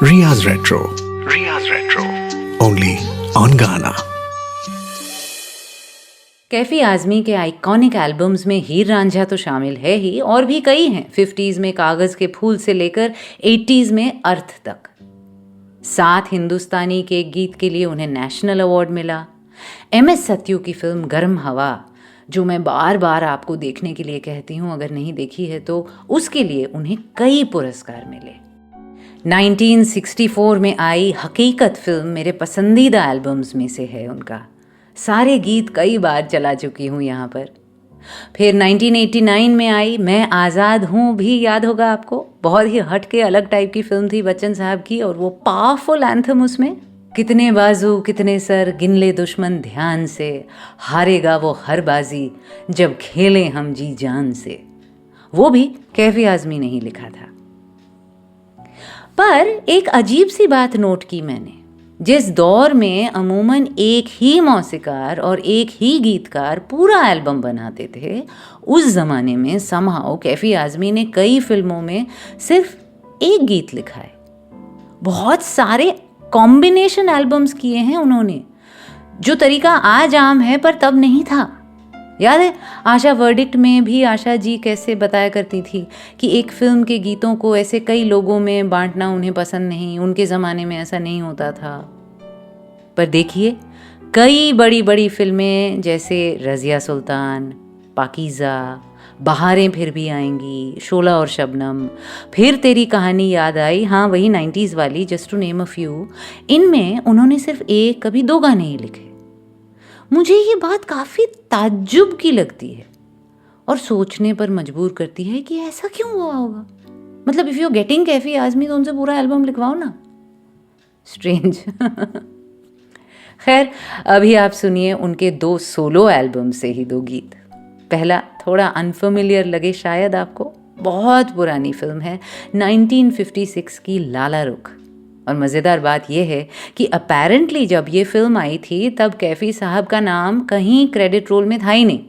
Riya's Retro. Riya's Retro. Only on Ghana. Kaifi Azmi के आइकॉनिक एल्बम्स में हीर रांझा तो शामिल है ही, और भी कई हैं। 50s में कागज़ के फूल से लेकर 80s में अर्थ तक। 7 हिंदुस्तानी के गीत के लिए उन्हें नेशनल अवार्ड मिला। MS सत्यू की फिल्म गर्म हवा, जो मैं बार बार आपको देखने के लिए कहती हूँ, अगर नहीं देखी है तो, उसके लिए उन्हें कई पुरस्कार मिले। 1964 में आई हकीकत फिल्म मेरे पसंदीदा एल्बम्स में से है उनका। सारे गीत कई बार चला चुकी हूँ यहाँ पर। फिर 1989 में आई मैं आज़ाद हूँ, भी याद होगा आपको। बहुत ही हट के अलग टाइप की फिल्म थी बच्चन साहब की, और वो पावरफुल एंथम उसमें, कितने बाजू कितने सर गिन ले दुश्मन ध्यान से, हारेगा वो हर बाजी जब खेले हम जी जान से। वो भी कैफी आजमी ने ही लिखा था। पर एक अजीब सी बात नोट की मैंने, जिस दौर में अमूमन एक ही मौसीकार और एक ही गीतकार पूरा एल्बम बनाते थे, उस ज़माने में समहाउ कैफी आजमी ने कई फिल्मों में सिर्फ एक गीत लिखा है। बहुत सारे कॉम्बिनेशन एल्बम्स किए हैं उन्होंने, जो तरीका आज आम है पर तब नहीं था। याद है आशा वर्डिक्ट में भी आशा जी कैसे बताया करती थी कि एक फिल्म के गीतों को ऐसे कई लोगों में बांटना उन्हें पसंद नहीं, उनके ज़माने में ऐसा नहीं होता था। पर देखिए कई बड़ी बड़ी फिल्में जैसे रज़िया सुल्तान, पाकीज़ा, बहारें फिर भी आएंगी, शोला और शबनम, फिर तेरी कहानी याद आई, हाँ वही 90s वाली, just to name a few, इनमें उन्होंने सिर्फ एक कभी 2 गाने ही लिखे। मुझे ये बात काफ़ी ताज्जुब की लगती है और सोचने पर मजबूर करती है कि ऐसा क्यों हुआ होगा। मतलब if you getting Kaifi Azmi तो उनसे पूरा एल्बम लिखवाओ ना। स्ट्रेंज। खैर, अभी आप सुनिए उनके 2 सोलो एल्बम से ही 2 गीत। पहला थोड़ा अनफेमिलियर लगे शायद आपको, बहुत पुरानी फिल्म है 1956 की लाला रुख। और मज़ेदार बात यह है कि अपेरेंटली जब ये फिल्म आई थी तब कैफी साहब का नाम कहीं क्रेडिट रोल में था ही नहीं।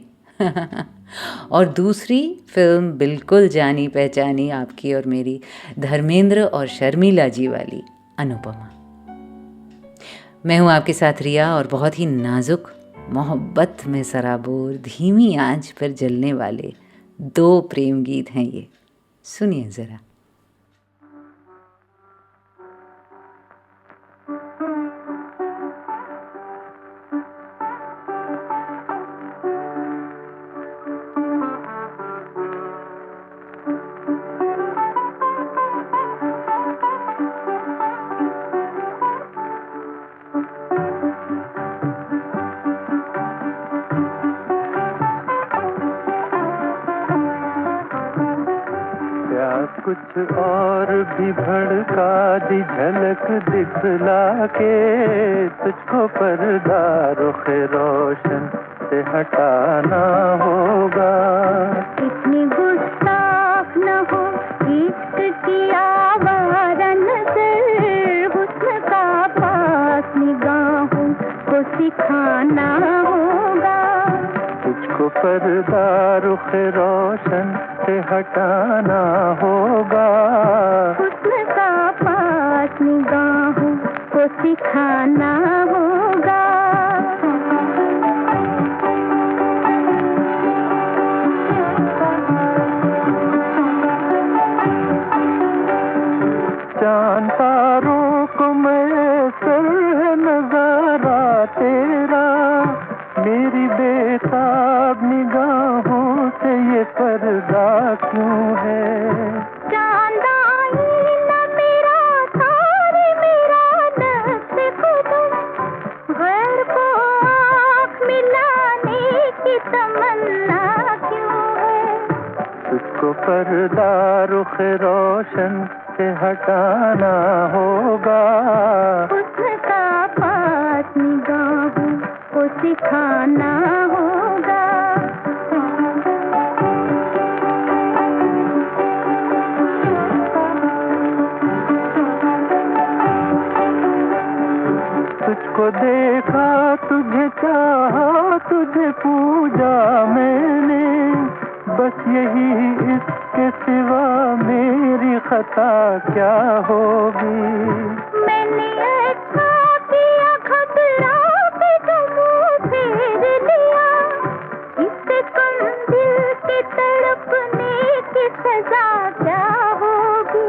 और दूसरी फिल्म बिल्कुल जानी पहचानी आपकी और मेरी, धर्मेंद्र और शर्मिला जी वाली अनुपमा। मैं हूँ आपके साथ रिया, और बहुत ही नाजुक, मोहब्बत में सराबोर, धीमी आंच पर जलने वाले 2 प्रेम गीत हैं ये। सुनिए ज़रा। कुछ और भी भड़का दी झलक दिखला के, तुझको पर्दा रुख रोशन से हटाना होगा। इतनी गुस्ताख न हो इश्क की आवारा नजर, हुस्न का पास निगाहों को सिखाना होगा। तुझको पर्दा रुख रोशन से हटाना होगा। हुस्न का पास निगाहों को सिखाना होगा। चांद तारों को मैसर है नजारा तेरा, मेरी बेताब निगाहों से ये पर्दा क्यों है। चांद आईना मेरा तारे मेरा नक्श खुदम, गैर को आँख मिलाने की तमन्ना क्यों है। तुझको पर्दा रुख रोशन से हटाना होगा। हुस्न का पास निगाहों को सिखाना होगा। तुझको देखा तुझे चाहा तुझे पूजा मैंने, बस यही इसके सिवा मेरी खता क्या होगी। मैंने अच्छा किया घबरा के तुम फेर लिया, इससे कम दिल के तड़पने की सजा क्या होगी।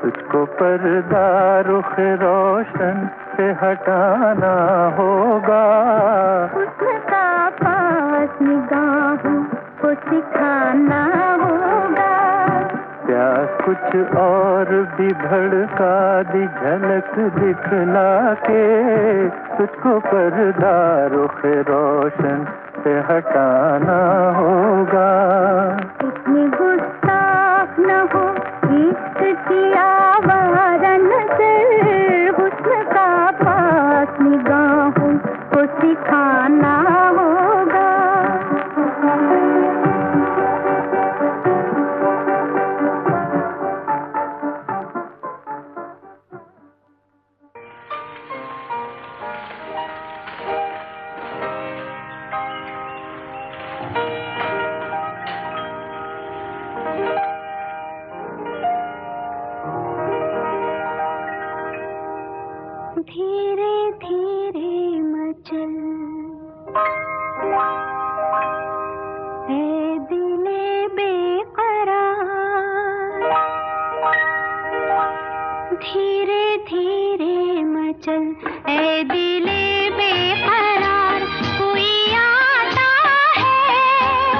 तुझको पर्दा रुख रोशन से हटाना होगा। हुस्न का पास निगाहों को सिखाना होगा। प्यास कुछ और भी भड़का दी झलक दिखला के, तुझको पर्दा रुख रोशन से हटाना होगा। इतनी गुस्ताख न हो इश्क की आवारा नजर, हुस्न का पास निगाहों को सिखाना होगा। धीरे धीरे मचल है दिले बेकरार, धीरे धीरे मचल है दिले बेकरार। कोई आता है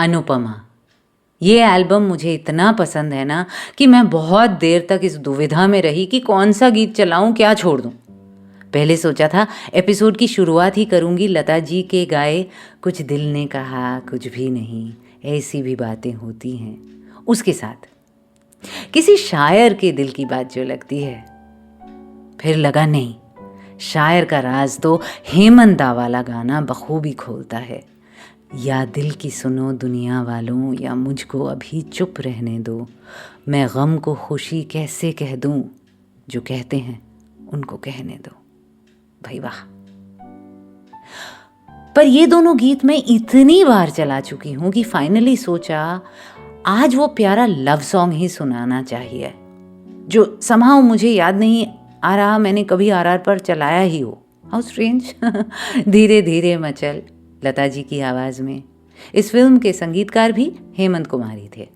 अनुपमा। ये एल्बम मुझे इतना पसंद है ना कि मैं बहुत देर तक इस दुविधा में रही कि कौन सा गीत चलाऊं, क्या छोड़ दूं। पहले सोचा था एपिसोड की शुरुआत ही करूंगी लता जी के गाए कुछ दिल ने कहा कुछ भी नहीं, ऐसी भी बातें होती हैं, उसके साथ किसी शायर के दिल की बात जो लगती है। फिर लगा नहीं, शायर का राज तो हेमंत दा वाला गाना बखूबी खोलता है। या दिल की सुनो दुनिया वालों, या मुझको अभी चुप रहने दो, मैं गम को खुशी कैसे कह दूं, जो कहते हैं उनको कहने दो। भाई वाह। पर ये दोनों गीत मैं इतनी बार चला चुकी हूं कि फाइनली सोचा आज वो प्यारा लव सॉन्ग ही सुनाना चाहिए, जो समहाउ मुझे याद नहीं आ रहा मैंने कभी आरआर पर चलाया ही हो। How strange. धीरे धीरे मचल, लता जी की आवाज में। इस फिल्म के संगीतकार भी हेमंत कुमारी थे।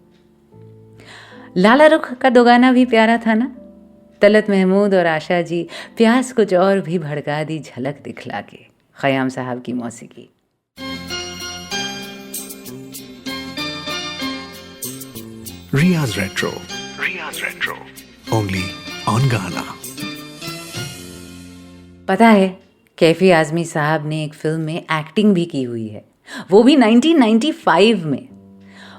लाला रुख का दो गाना भी प्यारा था ना, तलत महमूद और आशा जी, प्यास कुछ और भी भड़का दी झलक दिखला के, खयाम साहब की मौसीकी। Riya's Retro, only on Ghana. पता है कैफी आजमी साहब ने एक फिल्म में एक्टिंग भी की हुई है, वो भी 1995 में,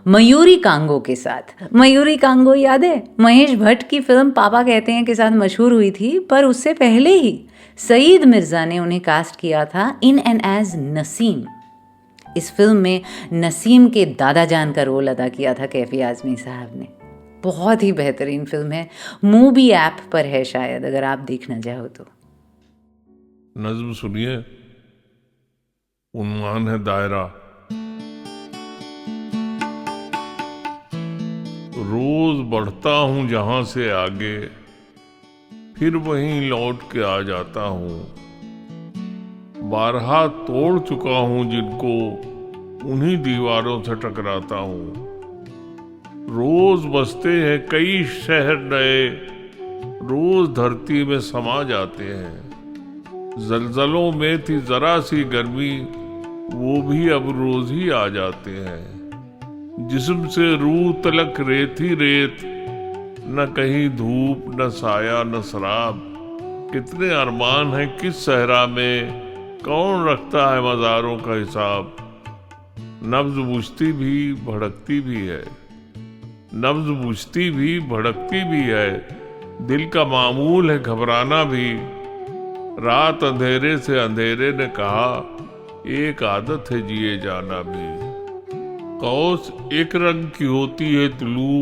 मयूरी कांगो के साथ। मयूरी कांगो याद है, महेश भट्ट की फिल्म पापा कहते हैं के साथ मशहूर हुई थी, पर उससे पहले ही सईद मिर्ज़ा ने उन्हें कास्ट किया था इन एंड एज नसीम। इस फिल्म में नसीम के दादा जान का रोल अदा किया था कैफी आजमी साहब ने। बहुत ही बेहतरीन फिल्म है, मूवी ऐप पर है शायद, अगर आप देखना चाहो तो। नज्म सुनिए, उन्वान है दायरा। रोज बढ़ता हूं जहां से आगे, फिर वहीं लौट के आ जाता हूं। बारहा तोड़ चुका हूं जिनको, उन्हीं दीवारों से टकराता हूं। रोज बसते हैं कई शहर नए, रोज धरती में समा जाते हैं। जलजलों में थी जरा सी गर्मी, वो भी अब रोज ही आ जाते हैं। जिस्म से रूह तलक रेत ही रेत, न कहीं धूप न साया न शराब। कितने अरमान हैं किस सहरा में, कौन रखता है मज़ारों का हिसाब। नब्ज बुझती भी भड़कती भी है, नब्ज बुझती भी भड़कती भी है। दिल का मामूल है घबराना भी। रात अंधेरे से अंधेरे ने कहा, एक आदत है जिए जाना भी। कौस एक रंग की होती है तुलू,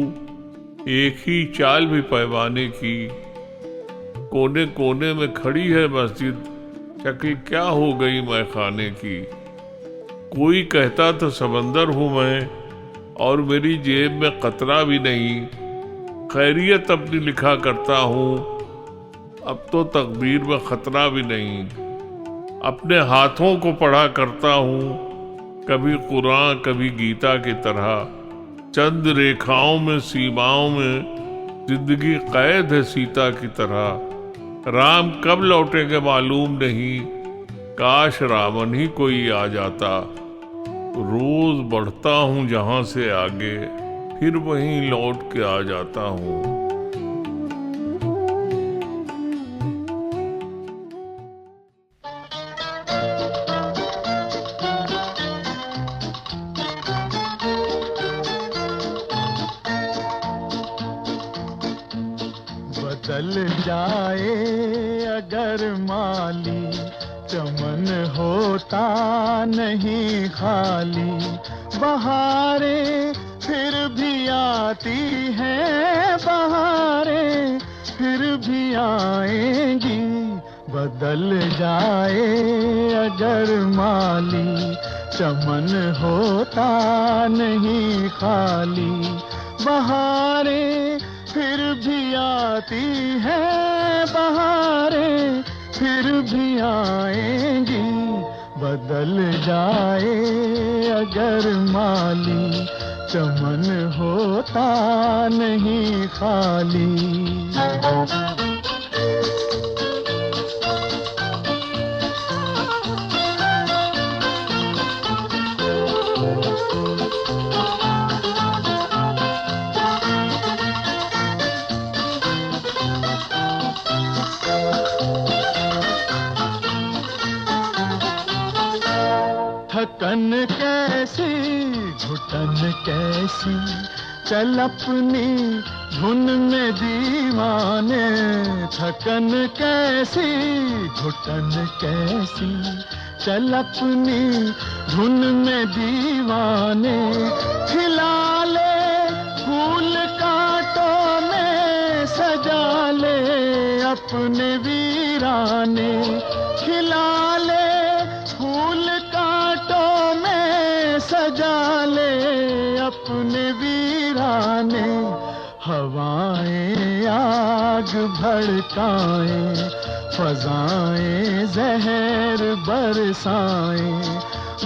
एक ही चाल भी पैमाने की। कोने कोने में खड़ी है मस्जिद, शक्ल क्या हो गई मैखाने की। कोई कहता था समंदर हूं मैं, और मेरी जेब में कतरा भी नहीं। खैरियत अपनी लिखा करता हूं, अब तो तकदीर में खतरा भी नहीं। अपने हाथों को पढ़ा करता हूं, कभी कुरान कभी गीता की तरह। चंद रेखाओं में सीमाओं में जिंदगी कैद है सीता की तरह। राम कब लौटेंगे मालूम नहीं, काश रावण ही कोई आ जाता। रोज बढ़ता हूं जहां से आगे, फिर वहीं लौट के आ जाता हूं। बदल जाए अगर माली, चमन होता नहीं खाली। बहारें फिर भी आती हैं, बहारें फिर भी आएंगी। बदल जाए अगर माली, चमन होता नहीं खाली। बहारें फिर भी आती हैं, बहारें फिर भी आएंगी। बदल जाए अगर माली, चमन होता नहीं खाली। थकन कैसी घुटन कैसी, चल अपनी धुन में दीवाने। थकन कैसी घुटन कैसी, चल अपनी धुन में दीवाने। खिला ले फूल कांटों में, सजा ले अपने वीराने। खिला ले फूल कांटों में, सजा ले अपने वीराने। हवाएं आग भड़काएं, फजाएं जहर बरसाएं।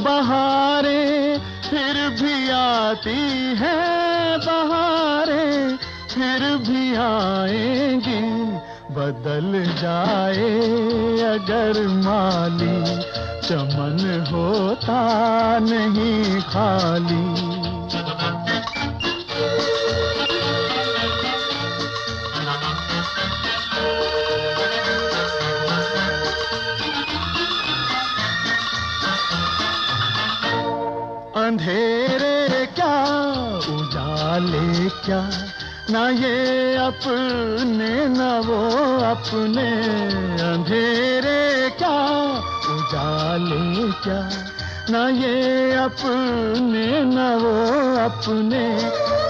बहारें फिर भी आती हैं, बहारें फिर भी आएंगी। बदल जाए अगर माली, चमन होता नहीं खाली। अंधेरे क्या उजाले क्या, ना ये अपने न वो अपने। अंधेरे क्या उजाले क्या, ना ये अपने न वो अपने।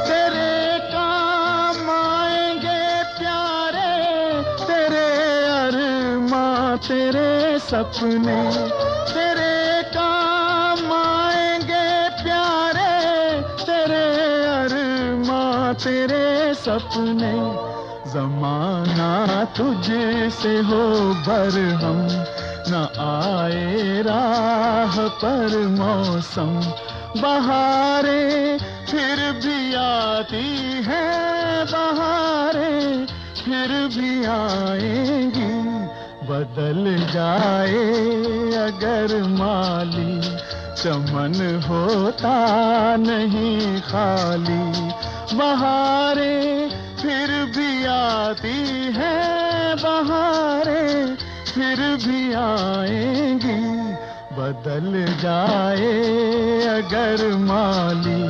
तेरे काम आएंगे प्यारे, तेरे अरमां तेरे सपने। तेरे काम आएंगे प्यारे, तेरे अरमां तेरे सपने। ज़माना तुझसे हो बरहम, न आए राह पर मौसम। बहारें फिर भी आती हैं, बहारें फिर भी आएंगी। बदल जाए अगर माली, चमन होता नहीं खाली। बहारें फिर भी आती हैं, बहारें फिर भी आएंगी। बदल जाए अगर माली,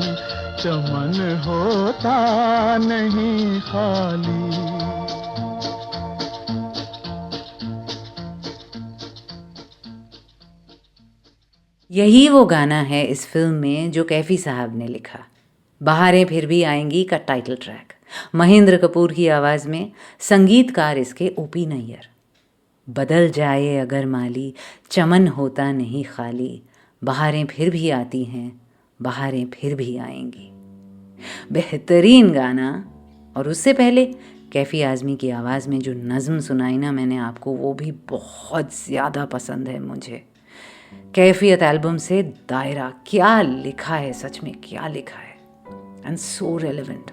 चमन होता नहीं खाली। यही वो गाना है इस फिल्म में जो कैफी साहब ने लिखा। बहारें फिर भी आएंगी का टाइटल ट्रैक, महेंद्र कपूर की आवाज़ में, संगीतकार इसके ओपी नैयर। बदल जाए अगर माली, चमन होता नहीं खाली। बहारें फिर भी आती हैं, बहारें फिर भी आएंगी। बेहतरीन गाना। और उससे पहले कैफी आज़मी की आवाज़ में जो नज़्म सुनाई ना मैंने आपको, वो भी बहुत ज़्यादा पसंद है मुझे। कैफियत एल्बम से दायरा, क्या लिखा है, सच में क्या लिखा है, and so relevant.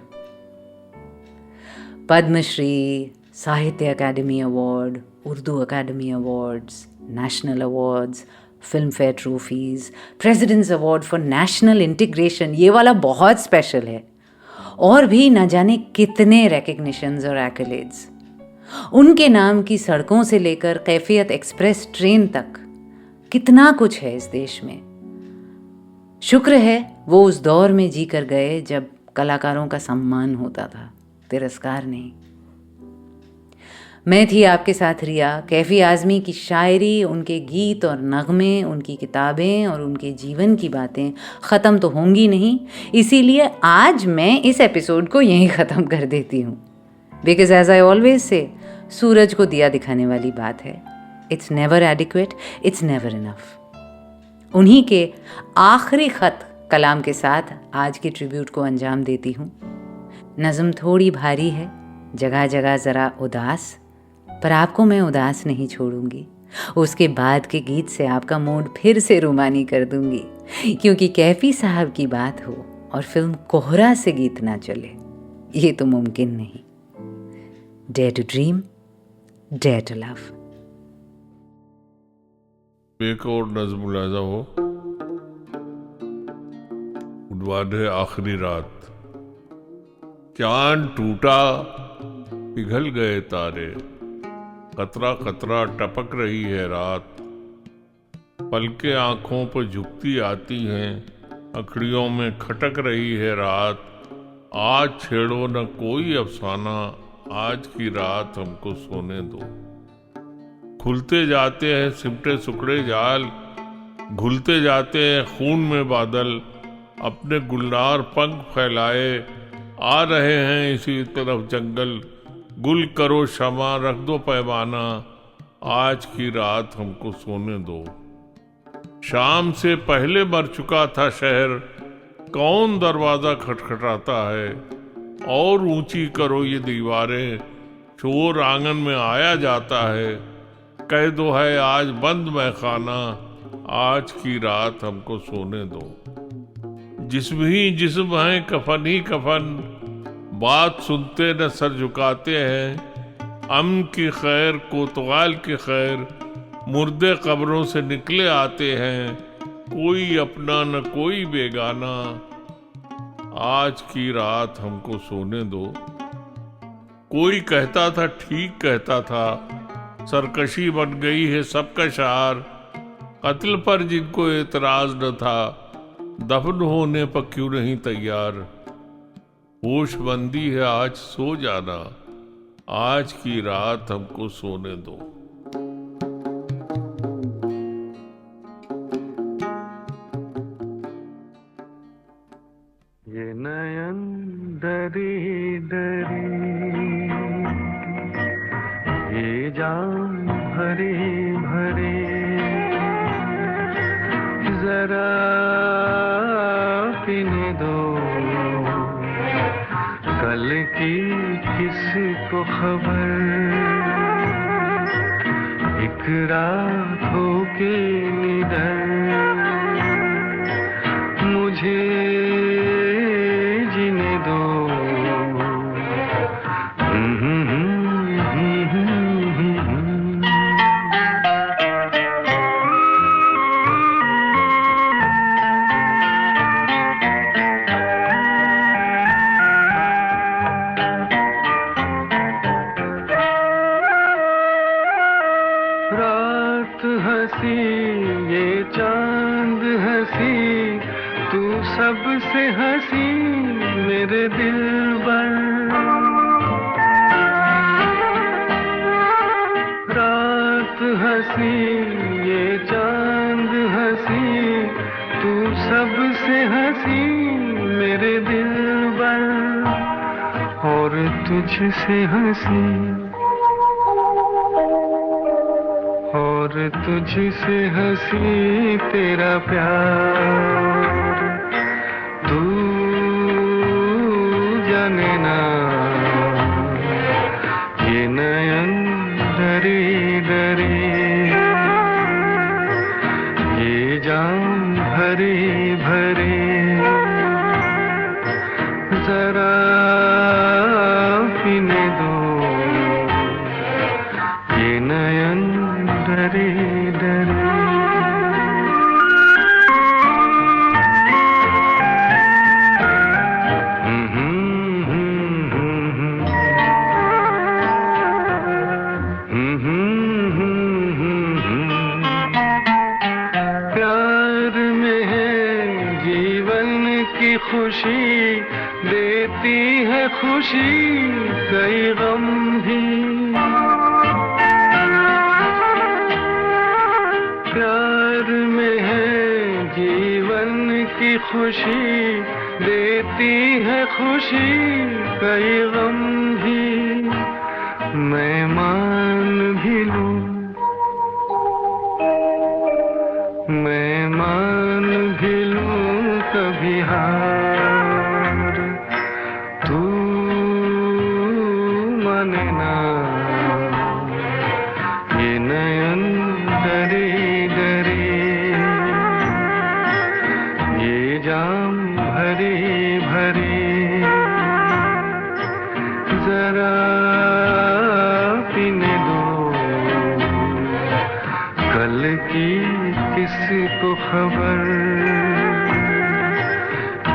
Padmashri, Sahitya Akademi award, Urdu Akademi awards, national awards, Filmfare trophies, president's award for national integration, ये वाला बहुत स्पेशल है। और भी न जाने कितने रिकग्निशंस और एक्कलेड्स। उनके नाम की सड़कों से लेकर कैफियत एक्सप्रेस ट्रेन तक कितना कुछ है इस देश में। शुक्र है वो उस दौर में जी कर गए जब कलाकारों का सम्मान होता था, तिरस्कार नहीं। मैं थी आपके साथ रिया। कैफी आज़मी की शायरी, उनके गीत और नगमे, उनकी किताबें और उनके जीवन की बातें ख़त्म तो होंगी नहीं, इसीलिए आज मैं इस एपिसोड को यहीं ख़त्म कर देती हूँ। Because as I always say, सूरज को दिया दिखाने वाली बात है। It's never adequate, it's never enough. उन्हीं के आखिरी ख़त कलाम के साथ आज की ट्रिब्यूट को अंजाम देती हूँ। नज़म थोड़ी भारी है, जगह जगह ज़रा उदास, पर आपको मैं उदास नहीं छोड़ूंगी। उसके बाद के गीत से आपका मूड फिर से रुमानी कर दूंगी, क्योंकि कैफी साहब की बात हो और फिल्म कोहरा से गीत ना चले, ये तो मुमकिन नहीं। Dare to dream, dare to love. एक और नज़्म मुलाज़ा हो। उद्वाद है आखिरी रात, चांद टूटा, पिघल गए तारे, कतरा कतरा टपक रही है रात। पलके आंखों पर झुकती आती हैं, अखड़ियों में खटक रही है रात। आज छेड़ो न कोई अफसाना, आज की रात हमको सोने दो। खुलते जाते हैं सिमटे सुकड़े जाल, घुलते जाते हैं खून में बादल। अपने गुलनार पंख फैलाए आ रहे हैं इसी तरफ जंगल। गुल करो शमा, रख दो पैमाना, आज की रात हमको सोने दो। शाम से पहले मर चुका था शहर, कौन दरवाजा खटखटाता है। और ऊंची करो ये दीवारें, चोर आंगन में आया जाता है। कह दो है आज बंद मैखाना, आज की रात हमको सोने दो। जिस्म ही जिस्म है, कफन ही कफन, बात सुनते न सर झुकाते हैं। अमन की खैर कोतवाल की खैर, मुर्दे कब्रों से निकले आते हैं। कोई अपना न कोई बेगाना, आज की रात हमको सोने दो। कोई कहता था ठीक कहता था, सरकशी बन गई है सबका शार। कत्ल पर जिनको एतराज न था, दफन होने पर क्यों नहीं तैयार। होशबंदी है आज सो जाना, आज की रात हमको सोने दो। ये नयन डरी डरी, ये जान भरी भरी, जरा पीने दो कल की किसको खबर। एक रात हो के निडर, मुझे जीने दो। रात हंसी ये चांद हंसी, तू सबसे हंसी मेरे दिल पर। रात हंसी ये चांद हंसी, तू सबसे हंसी मेरे दिल पर। और तुझसे हंसी, और तुझसे हंसी तेरा प्यार। तू जाने ना ये नयन डरी डरी, ये जान भरी भरी, जरा पीने दो ये नयन डरी डरी। प्यार में है जीवन की खुशी, देती है खुशी कई गम भी। प्यार में है जीवन की खुशी, देती है खुशी कई गम भी। मैं मान भी लूं, मैं मान भी लूं कभी हार। तू माने ना ये नयन डरी डरी, ये जाम भरी भरी, जरा पीने दो कल की किसको खबर।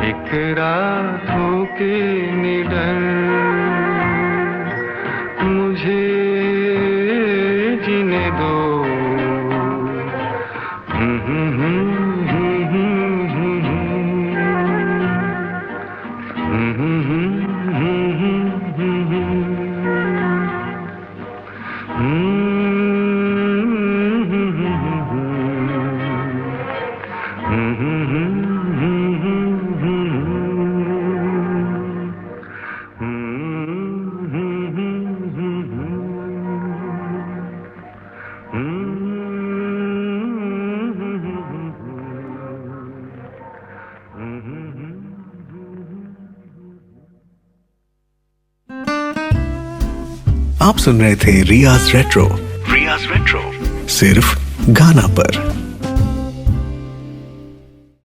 एक रात हो के निडर, मुझे जीने दो। आप सुन रहे थे रियाज रेट्रो। रियाज रेट्रो सिर्फ गाना पर।